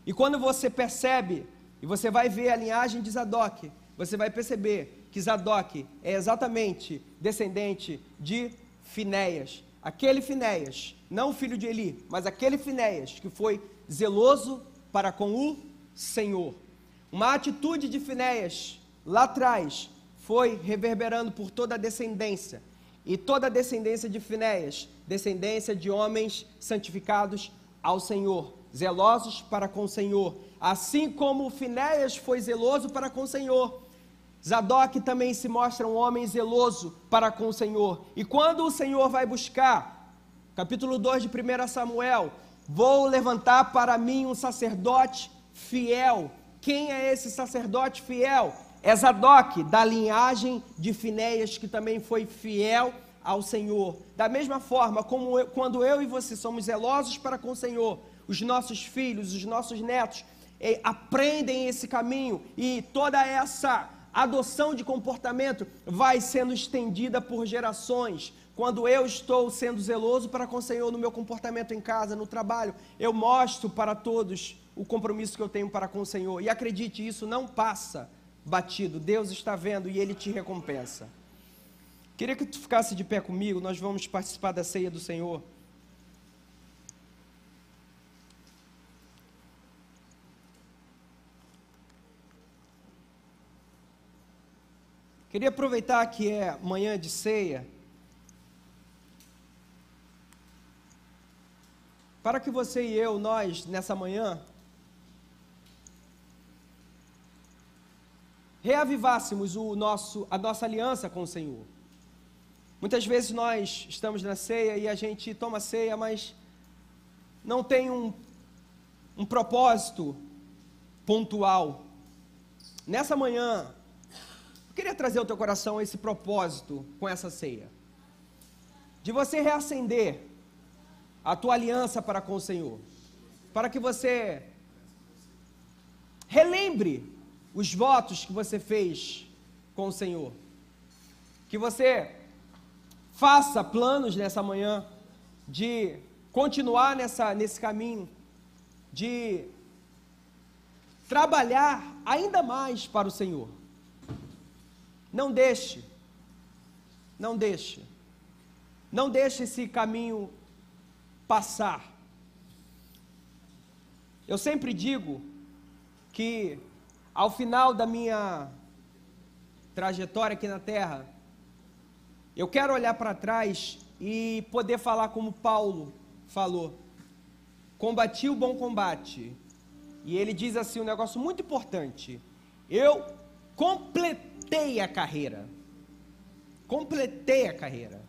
E quando você percebe, e você vai ver a linhagem de Zadoque, você vai perceber que Zadoque é exatamente descendente de Finéias. Aquele Finéias, não o filho de Eli, mas aquele Finéias que foi zeloso para com o Senhor. Uma atitude de Finéias lá atrás foi reverberando por toda a descendência. E toda a descendência de Finéias, descendência de homens santificados ao Senhor, zelosos para com o Senhor. Assim como Finéias foi zeloso para com o Senhor, Zadoque também se mostra um homem zeloso para com o Senhor. E quando o Senhor vai buscar, capítulo 2 de 1 Samuel, vou levantar para mim um sacerdote fiel. Quem é esse sacerdote fiel? É Zadoque, da linhagem de Finéias, que também foi fiel ao Senhor. Da mesma forma, quando eu e você somos zelosos para com o Senhor, os nossos filhos, os nossos netos aprendem esse caminho, e toda essa adoção de comportamento vai sendo estendida por gerações. Quando eu estou sendo zeloso para com o Senhor no meu comportamento em casa, no trabalho, eu mostro para todos o compromisso que eu tenho para com o Senhor. E acredite, isso não passa batido, Deus está vendo e Ele te recompensa. Queria que tu ficasse de pé comigo, nós vamos participar da ceia do Senhor. Queria aproveitar que é manhã de ceia, para que você e eu, nós, nessa manhã, reavivássemos a nossa aliança com o Senhor. Muitas vezes nós estamos na ceia e a gente toma ceia, mas não tem um propósito pontual. Nessa manhã, eu queria trazer ao teu coração esse propósito com essa ceia, de você reacender a tua aliança para com o Senhor, para que você relembre os votos que você fez com o Senhor, que você faça planos nessa manhã de continuar nesse caminho, de trabalhar ainda mais para o Senhor. Não deixe esse caminho passar. Eu sempre digo que ao final da minha trajetória aqui na terra, eu quero olhar para trás e poder falar como Paulo falou: combati o bom combate. E ele diz assim um negócio muito importante: eu completei a carreira. Completei a carreira.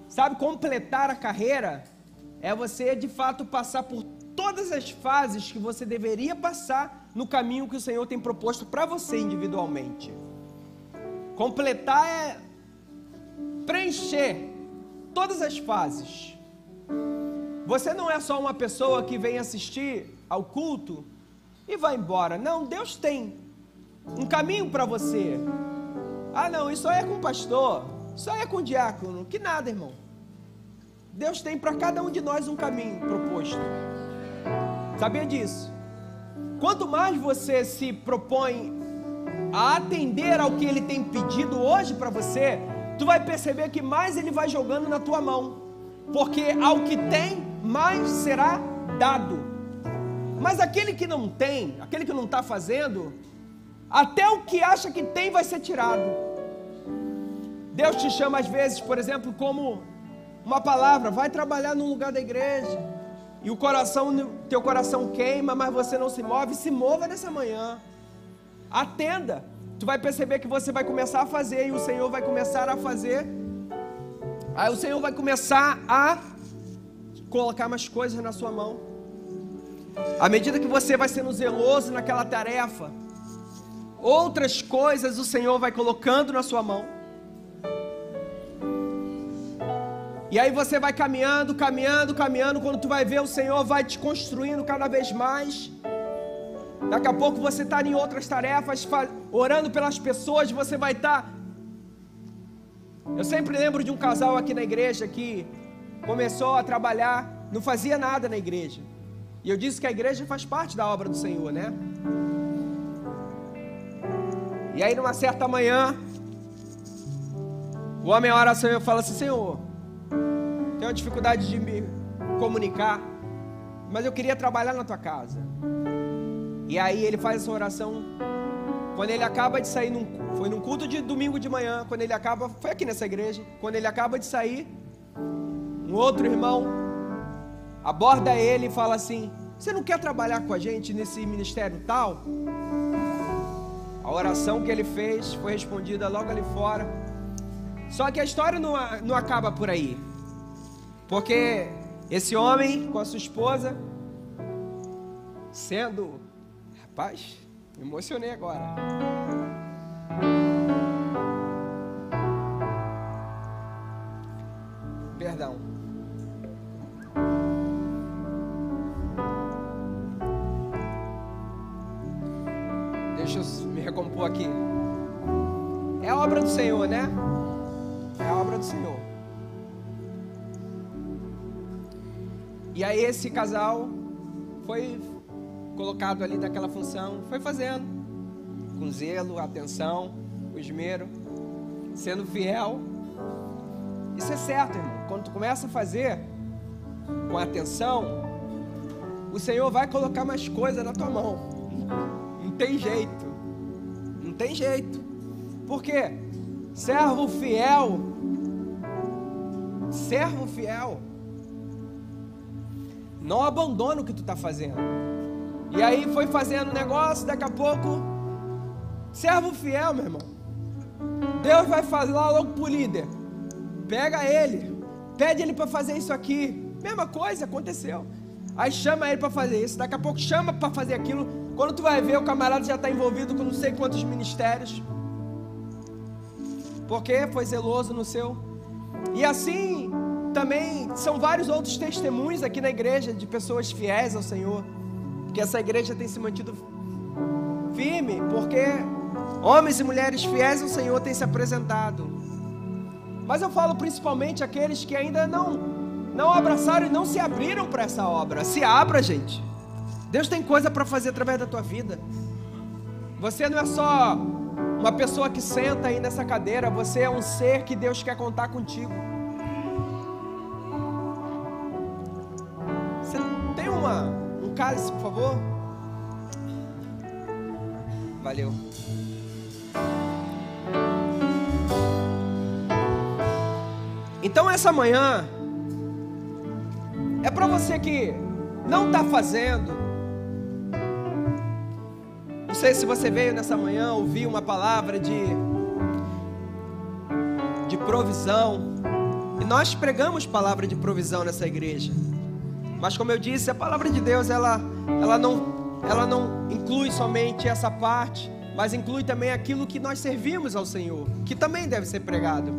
Sabe, completar a carreira é você de fato passar por todas as fases que você deveria passar no caminho que o Senhor tem proposto para você individualmente. Completar é preencher todas as fases. Você não é só uma pessoa que vem assistir ao culto e vai embora. Não, Deus tem um caminho para você. Ah não, isso aí é com o pastor, isso aí é com o diácono. Que nada, irmão. Deus tem para cada um de nós um caminho proposto. Sabia disso? Quanto mais você se propõe a atender ao que Ele tem pedido hoje para você, tu vai perceber que mais Ele vai jogando na tua mão, porque ao que tem, mais será dado. Mas aquele que não tem, aquele que não está fazendo, até o que acha que tem vai ser tirado. Deus te chama às vezes, por exemplo, como uma palavra: vai trabalhar num lugar da igreja, e teu coração queima, mas você não se move. Se mova nessa manhã, atenda. Tu vai perceber que você vai começar a fazer, e o Senhor vai começar a fazer. Aí o Senhor vai começar a colocar mais coisas na sua mão. À medida que você vai sendo zeloso naquela tarefa, outras coisas o Senhor vai colocando na sua mão. E aí você vai caminhando, quando tu vai ver, o Senhor vai te construindo cada vez mais. Daqui a pouco você está em outras tarefas, orando pelas pessoas, você vai estar... Eu sempre lembro de um casal aqui na igreja que começou a trabalhar, não fazia nada na igreja. E eu disse que a igreja faz parte da obra do Senhor, né? E aí numa certa manhã, o homem ora ao Senhor e fala assim: Senhor, tenho uma dificuldade de me comunicar, mas eu queria trabalhar na tua casa. E aí ele faz essa oração. Quando ele acaba de sair, foi num culto de domingo de manhã, quando ele acaba, foi aqui nessa igreja, quando ele acaba de sair, um outro irmão aborda ele e fala assim: você não quer trabalhar com a gente nesse ministério tal? A oração que ele fez foi respondida logo ali fora. Só que a história não acaba por aí, porque esse homem com a sua esposa, rapaz, me emocionei agora. Perdão. Deixa eu me recompor aqui. É a obra do Senhor, né? É a obra do Senhor. E aí esse casal foi colocado ali daquela função, foi fazendo. com zelo, atenção, com esmero, sendo fiel. Isso é certo, irmão. Quando tu começa a fazer com atenção, o Senhor vai colocar mais coisa na tua mão. Não tem jeito. Não tem jeito. Por quê? Servo fiel, não abandona o que tu está fazendo. E aí foi fazendo negócio, daqui a pouco, servo fiel, meu irmão, Deus vai falar logo pro líder, pega ele, pede ele para fazer isso aqui. Mesma coisa aconteceu. Aí chama ele para fazer isso, daqui a pouco chama para fazer aquilo. Quando tu vai ver, o camarada já está envolvido com não sei quantos ministérios, porque foi zeloso no seu. E assim também são vários outros testemunhos aqui na igreja de pessoas fiéis ao Senhor, porque essa igreja tem se mantido firme, porque homens e mulheres fiéis ao Senhor têm se apresentado. Mas eu falo principalmente aqueles que ainda não abraçaram e não se abriram para essa obra. Se abra, gente. Deus tem coisa para fazer através da tua vida. Você não é só uma pessoa que senta aí nessa cadeira, você é um ser que Deus quer contar contigo. Você tem um cálice, por favor? Valeu. Então essa manhã é para você que não está fazendo. Não sei se você veio nessa manhã ouvir uma palavra de provisão. E nós pregamos palavra de provisão nessa igreja. Mas como eu disse, a palavra de Deus ela não inclui somente essa parte, mas inclui também aquilo que nós servimos ao Senhor, que também deve ser pregado.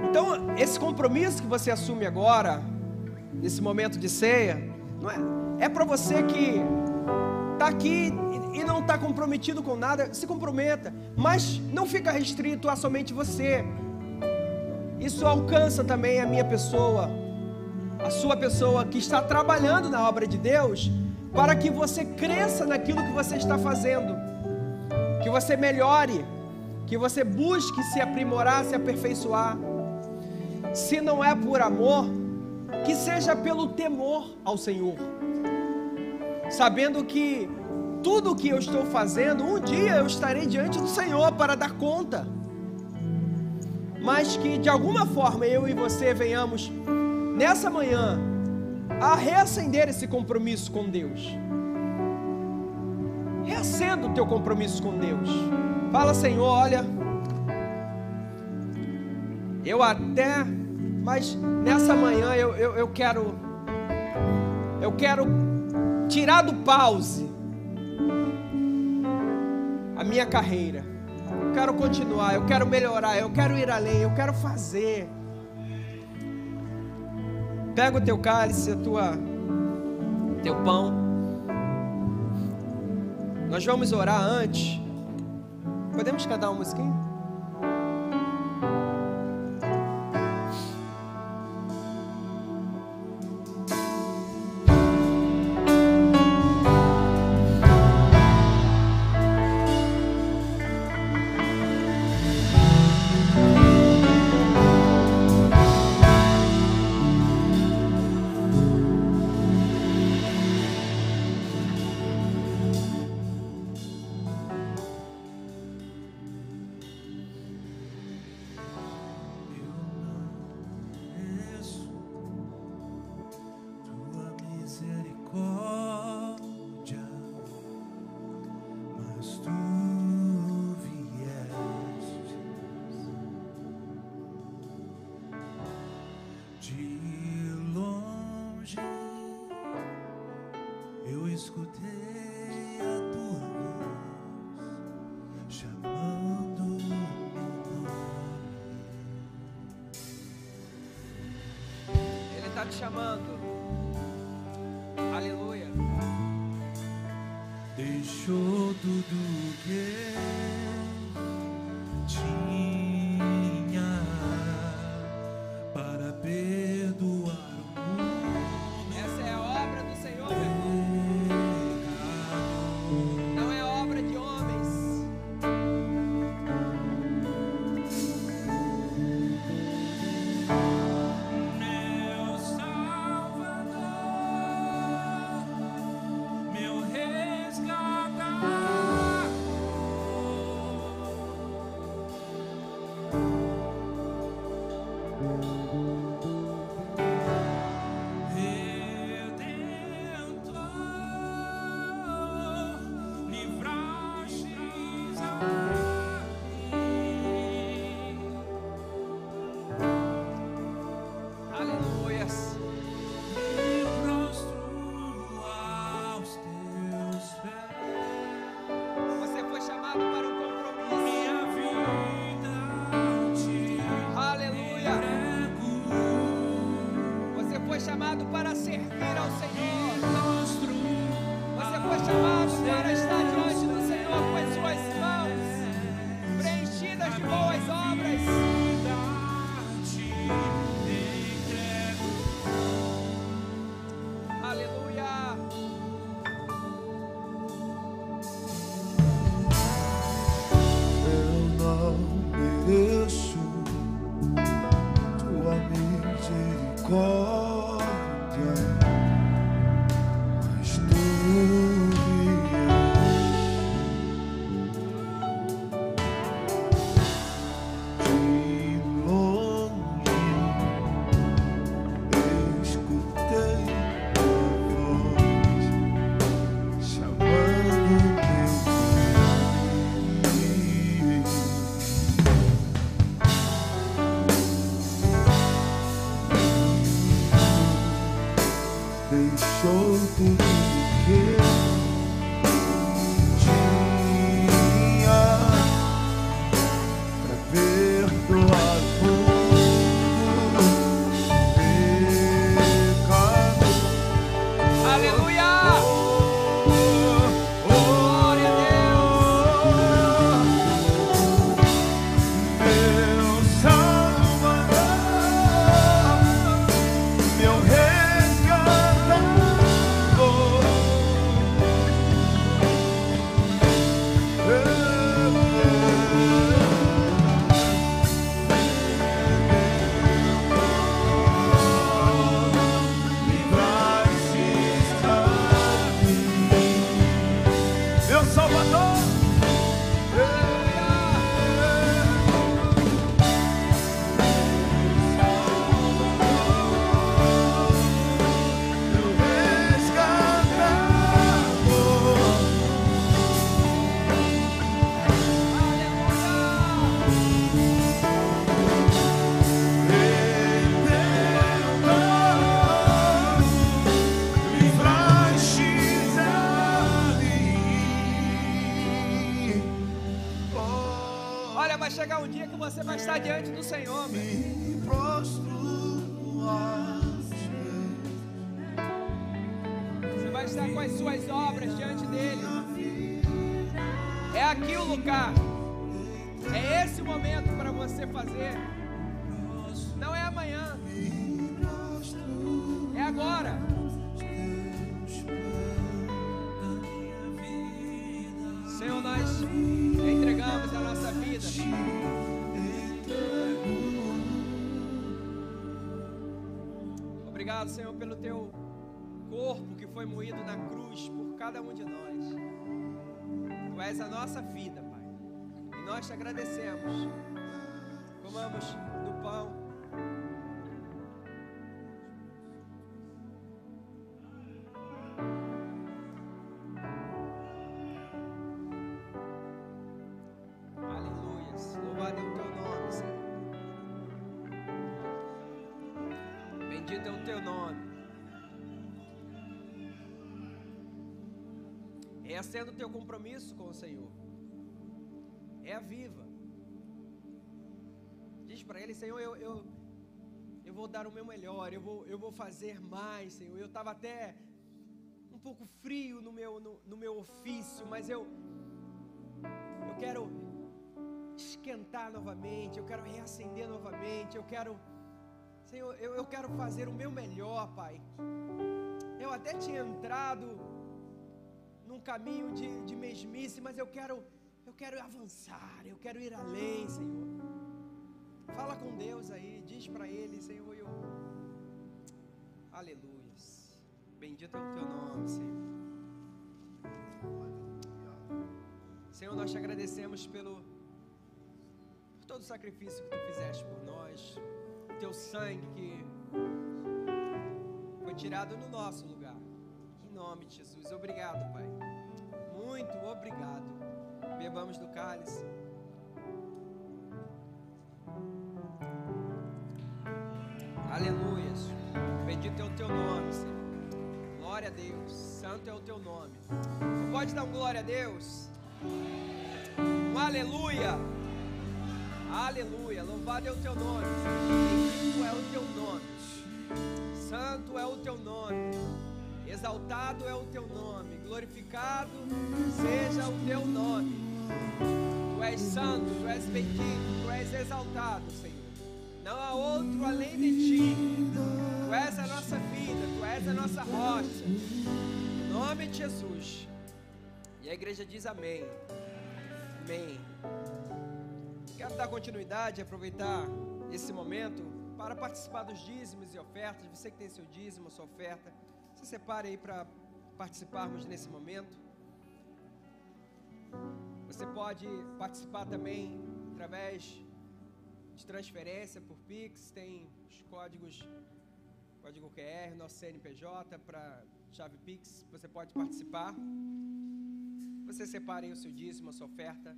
Então, esse compromisso que você assume agora, nesse momento de ceia, não é para você que está aqui e não está comprometido com nada. Se comprometa, mas não fica restrito a somente você. Isso alcança também a minha pessoa, a sua pessoa que está trabalhando na obra de Deus, para que você cresça naquilo que você está fazendo, que você melhore, que você busque se aprimorar, se aperfeiçoar. Se não é por amor, que seja pelo temor ao Senhor, sabendo que tudo o que eu estou fazendo, um dia eu estarei diante do Senhor para dar conta, mas que de alguma forma eu e você venhamos nessa manhã a reacender esse compromisso com Deus. Reacenda o teu compromisso com Deus. Fala: Senhor, olha, mas nessa manhã eu quero tirar do pause a minha carreira. Eu quero continuar, eu quero melhorar, eu quero ir além, eu quero fazer. Pega o teu cálice, teu pão. Nós vamos orar antes. Podemos cantar uma musiquinha? Te chamando, aleluia. Deixou tudo que tinha para perdoar o mundo. Essa é a obra do Senhor, meu irmão. Não é vai chegar um dia que você vai estar diante do Senhor, velho. Me prostro aos pés. Você vai estar com as suas obras diante dele. É aqui o lugar. É esse o momento para você fazer. Não é amanhã. É agora. Senhor, nós entregamos a nossa vida. Obrigado, Senhor, pelo teu corpo que foi moído na cruz por cada um de nós. Tu és a nossa vida, Pai. E nós te agradecemos. Comamos do pão. Aleluias. Louvado é o teu nome, Senhor. Bendito é o teu nome. É sendo o teu compromisso com o Senhor. É a viva. Diz para ele, Senhor, eu vou dar o meu melhor, eu vou fazer mais, Senhor. Eu estava até um pouco frio no meu ofício, mas eu quero esquentar novamente, eu quero reacender novamente, Senhor, eu quero fazer o meu melhor, Pai. Eu até tinha entrado num caminho de mesmice, mas eu quero avançar, eu quero ir além, Senhor. Fala com Deus aí, diz para Ele, Senhor, aleluia. Bendito é o teu nome, Senhor. Senhor, nós te agradecemos por todo o sacrifício que tu fizeste por nós, o teu sangue que foi tirado no nosso lugar. Em nome de Jesus, obrigado, Pai. Muito obrigado. Bebamos do cálice. Aleluia. Bendito é o teu nome, Senhor. Glória a Deus. Santo é o teu nome. Você pode dar um glória a Deus? Um aleluia. Aleluia. Louvado é o teu nome. Bendito é o teu nome. Santo é o teu nome. Exaltado é o teu nome. Glorificado seja o teu nome. Tu és santo, tu és bendito, tu és exaltado, Senhor. Não há outro além de ti. Tu és a nossa vida, tu és a nossa rocha. Em nome de Jesus. E a igreja diz amém. Amém. Quero dar continuidade, aproveitar esse momento para participar dos dízimos e ofertas. Você que tem seu dízimo, sua oferta, se separe aí para participarmos nesse momento. Você pode participar também através de transferência por Pix, tem os código QR, nosso CNPJ para chave Pix, você pode participar. Você separe aí o seu dízimo, a sua oferta.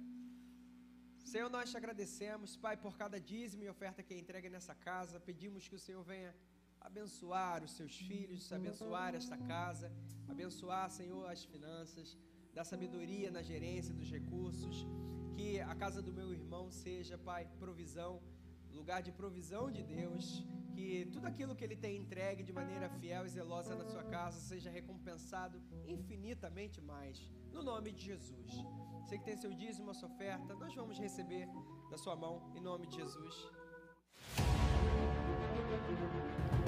Senhor, nós te agradecemos, Pai, por cada dízimo e oferta que é entregue nessa casa. Pedimos que o Senhor venha abençoar os seus filhos, abençoar esta casa, abençoar, Senhor, as finanças, dar sabedoria na gerência dos recursos, que a casa do meu irmão seja, Pai, provisão, lugar de provisão de Deus, que tudo aquilo que ele tem entregue de maneira fiel e zelosa na sua casa seja recompensado infinitamente mais, no nome de Jesus. Você que tem seu dízimo, a sua oferta, nós vamos receber da sua mão, em nome de Jesus.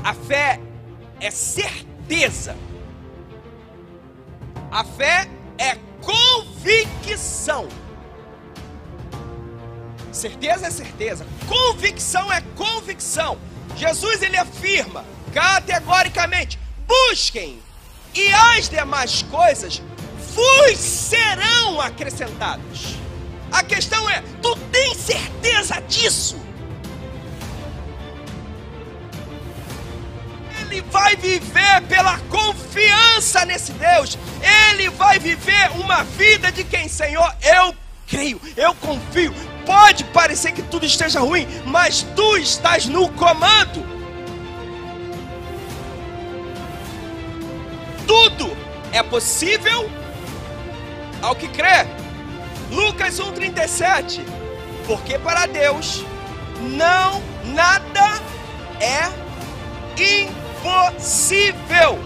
A fé é certeza. A fé é convicção. Certeza é certeza. Convicção é convicção. Jesus, ele afirma categoricamente: busquem e as demais coisas vos serão acrescentadas. A questão é, tu tens certeza disso? Ele vai viver pela confiança nesse Deus. Ele vai viver uma vida de quem, Senhor, eu creio, eu confio. Pode parecer que tudo esteja ruim, mas tu estás no comando. Tudo é possível ao que crê. Lucas 1,37. Porque para Deus nada é impossível.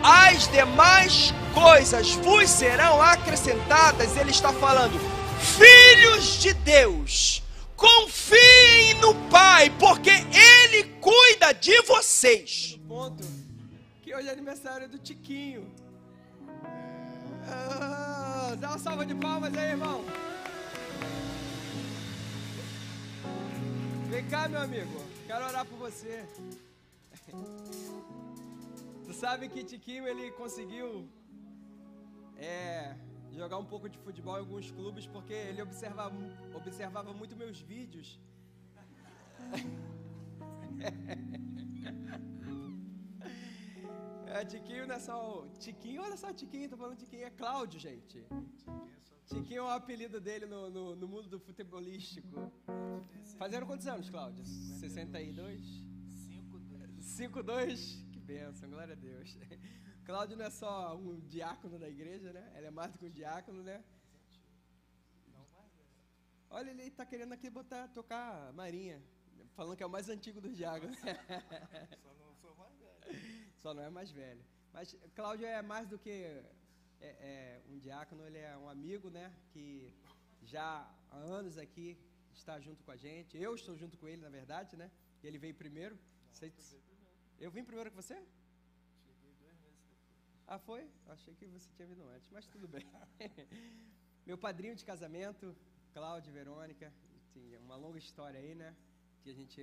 As demais coisas vos serão acrescentadas. Ele está falando, filhos de Deus, confiem no Pai, porque Ele cuida de vocês. Ponto. Que hoje é aniversário do Tiquinho. Dá uma salva de palmas aí, irmão. Vem cá, meu amigo. Quero orar por você. Tu sabe que Tiquinho, ele conseguiu jogar um pouco de futebol em alguns clubes, porque ele observava muito meus vídeos. Tiquinho não é só... Tiquinho, olha só, Tiquinho, tô falando Tiquinho, é Cláudio, gente. Tiquinho é o apelido dele no mundo do futebolístico. Fazendo quantos anos, Cláudio? 62? 5'2". Que bênção, glória a Deus. Cláudio não é só um diácono da igreja, né? Ele é mais do que um diácono, né? Olha, ele tá querendo aqui tocar Marinha, falando que é o mais antigo dos diáconos. Só não sou mais velho. Só não é mais velho. Mas Cláudio é mais do que um diácono, ele é um amigo, né? Que já há anos aqui está junto com a gente. Eu estou junto com ele, na verdade, né? Ele veio primeiro. Eu vim primeiro que você? Cheguei 2 meses depois. Ah, foi? Achei que você tinha vindo antes, mas tudo bem. Meu padrinho de casamento, Cláudio e Verônica. Tem uma longa história aí, né? Que a gente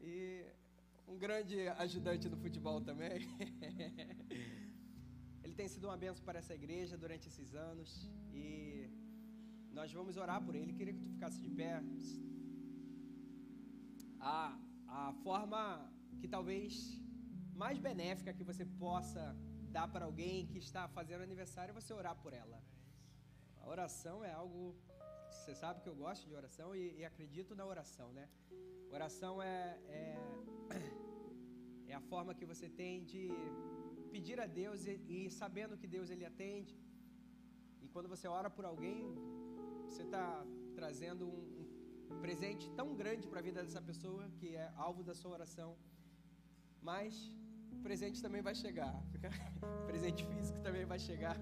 e um grande ajudante do futebol também. Ele tem sido uma bênção para essa igreja durante esses anos e nós vamos orar por ele. Queria que tu ficasse de pé. A forma que talvez mais benéfica que você possa dar para alguém que está fazendo aniversário é você orar por ela. A oração é algo... Você sabe que eu gosto de oração e acredito na oração, né? Oração é a forma que você tem de pedir a Deus e sabendo que Deus ele atende. E quando você ora por alguém, você está trazendo um presente tão grande para a vida dessa pessoa, que é alvo da sua oração. Mas o presente também vai chegar. Presente físico também vai chegar.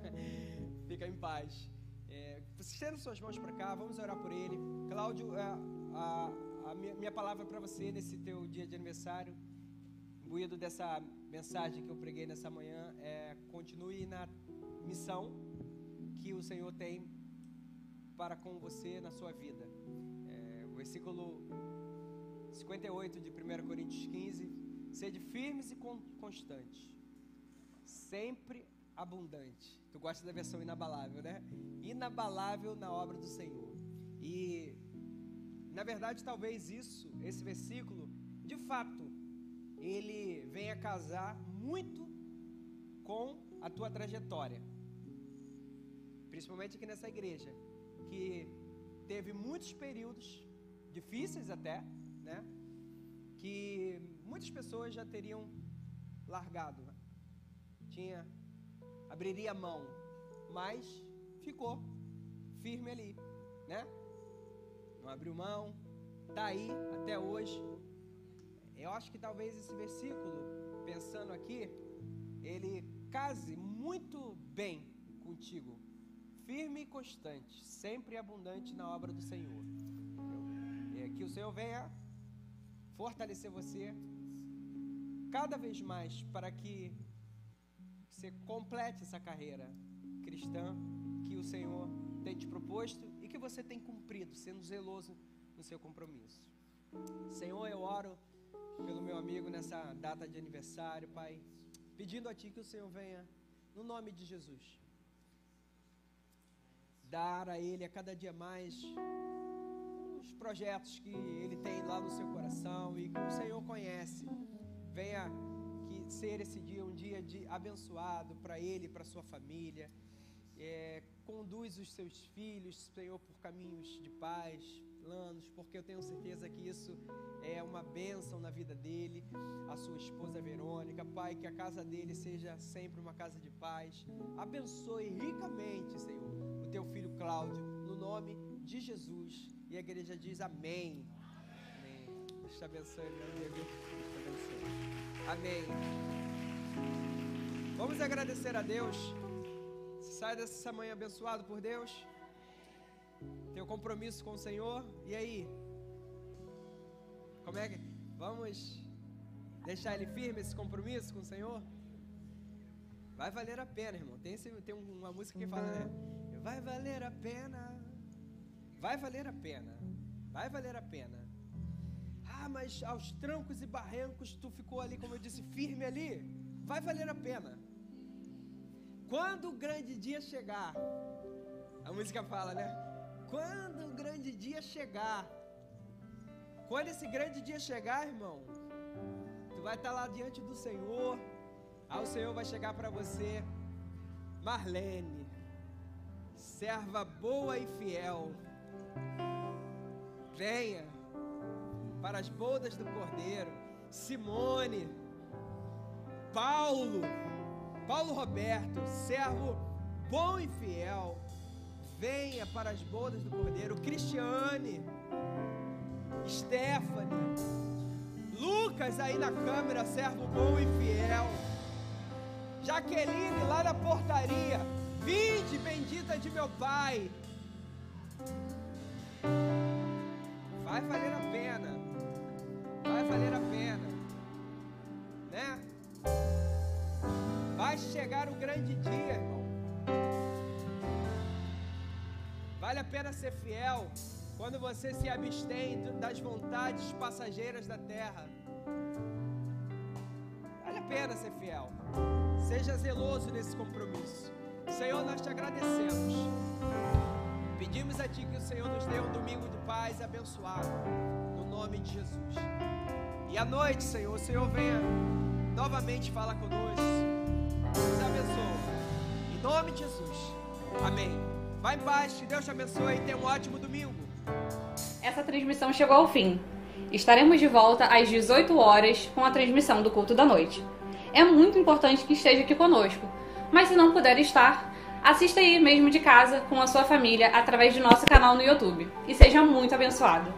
Fica em paz. Estenda suas mãos para cá, vamos orar por ele. Cláudio, a minha palavra para você nesse teu dia de aniversário, imbuído dessa mensagem que eu preguei nessa manhã, continue na missão que o Senhor tem para com você na sua vida. O versículo 58 de 1 Coríntios 15: sede firmes e constantes, sempre abundante. Tu gosta da versão inabalável, né? Inabalável na obra do Senhor. E na verdade, talvez esse versículo, de fato, ele venha casar muito com a tua trajetória, principalmente aqui nessa igreja, que teve muitos períodos difíceis até, né? Que muitas pessoas já teriam largado, abriria a mão, mas ficou firme ali, né? Não abriu mão, tá aí até hoje. Eu acho que talvez esse versículo, pensando aqui, ele case muito bem contigo. Firme e constante, sempre abundante na obra do Senhor. Que o Senhor venha fortalecer você cada vez mais para que você complete essa carreira cristã que o Senhor tem te proposto e que você tem cumprido, sendo zeloso no seu compromisso. Senhor, eu oro pelo meu amigo nessa data de aniversário, Pai, pedindo a Ti que o Senhor venha, no nome de Jesus, dar a ele a cada dia mais os projetos que ele tem lá no seu coração e que o Senhor conhece. Venha que ser esse dia um dia de abençoado para ele e para sua família. Conduz os seus filhos, Senhor, por caminhos de paz, planos, porque eu tenho certeza que isso é uma bênção na vida dele, a sua esposa Verônica. Pai, que a casa dele seja sempre uma casa de paz. Abençoe ricamente, Senhor, o teu filho Cláudio, no nome de Jesus. E a igreja diz amém. Amém. Deus te abençoe, meu amigo. Deus te abençoe. Amém. Vamos agradecer a Deus. Sai dessa manhã abençoado por Deus. Teu compromisso com o Senhor. E aí? Como é que... Vamos deixar ele firme, esse compromisso com o Senhor? Vai valer a pena, irmão. Tem uma música que fala, né? Vai valer a pena. Vai valer a pena. Vai valer a pena. Ah, mas aos trancos e barrancos tu ficou ali, como eu disse, firme ali. Vai valer a pena. Quando o grande dia chegar, a música fala, né? Quando o grande dia chegar, quando esse grande dia chegar, irmão, tu vai estar lá diante do Senhor. Aí o Senhor vai chegar para você: Marlene, serva boa e fiel, venha para as bodas do Cordeiro. Simone, Paulo Roberto, servo bom e fiel, venha para as bodas do Cordeiro. Cristiane, Stephanie, Lucas aí na câmera, servo bom e fiel. Jaqueline lá na portaria, vinde bendita de meu Pai. Vai valer a pena. Vai valer a pena, né? Vai chegar o grande dia, irmão. Vale a pena ser fiel quando você se abstém das vontades passageiras da terra. Vale a pena ser fiel. Seja zeloso nesse compromisso. Senhor, nós te agradecemos. Pedimos a Ti que o Senhor nos dê um domingo de paz abençoado, no nome de Jesus. E à noite, Senhor, o Senhor venha novamente falar conosco. Nos abençoe. Em nome de Jesus. Amém. Vai em paz, que Deus te abençoe e tenha um ótimo domingo. Essa transmissão chegou ao fim. Estaremos de volta às 18 horas com a transmissão do culto da noite. É muito importante que esteja aqui conosco, mas se não puder estar, assista aí mesmo de casa com a sua família através do nosso canal no YouTube. E seja muito abençoado.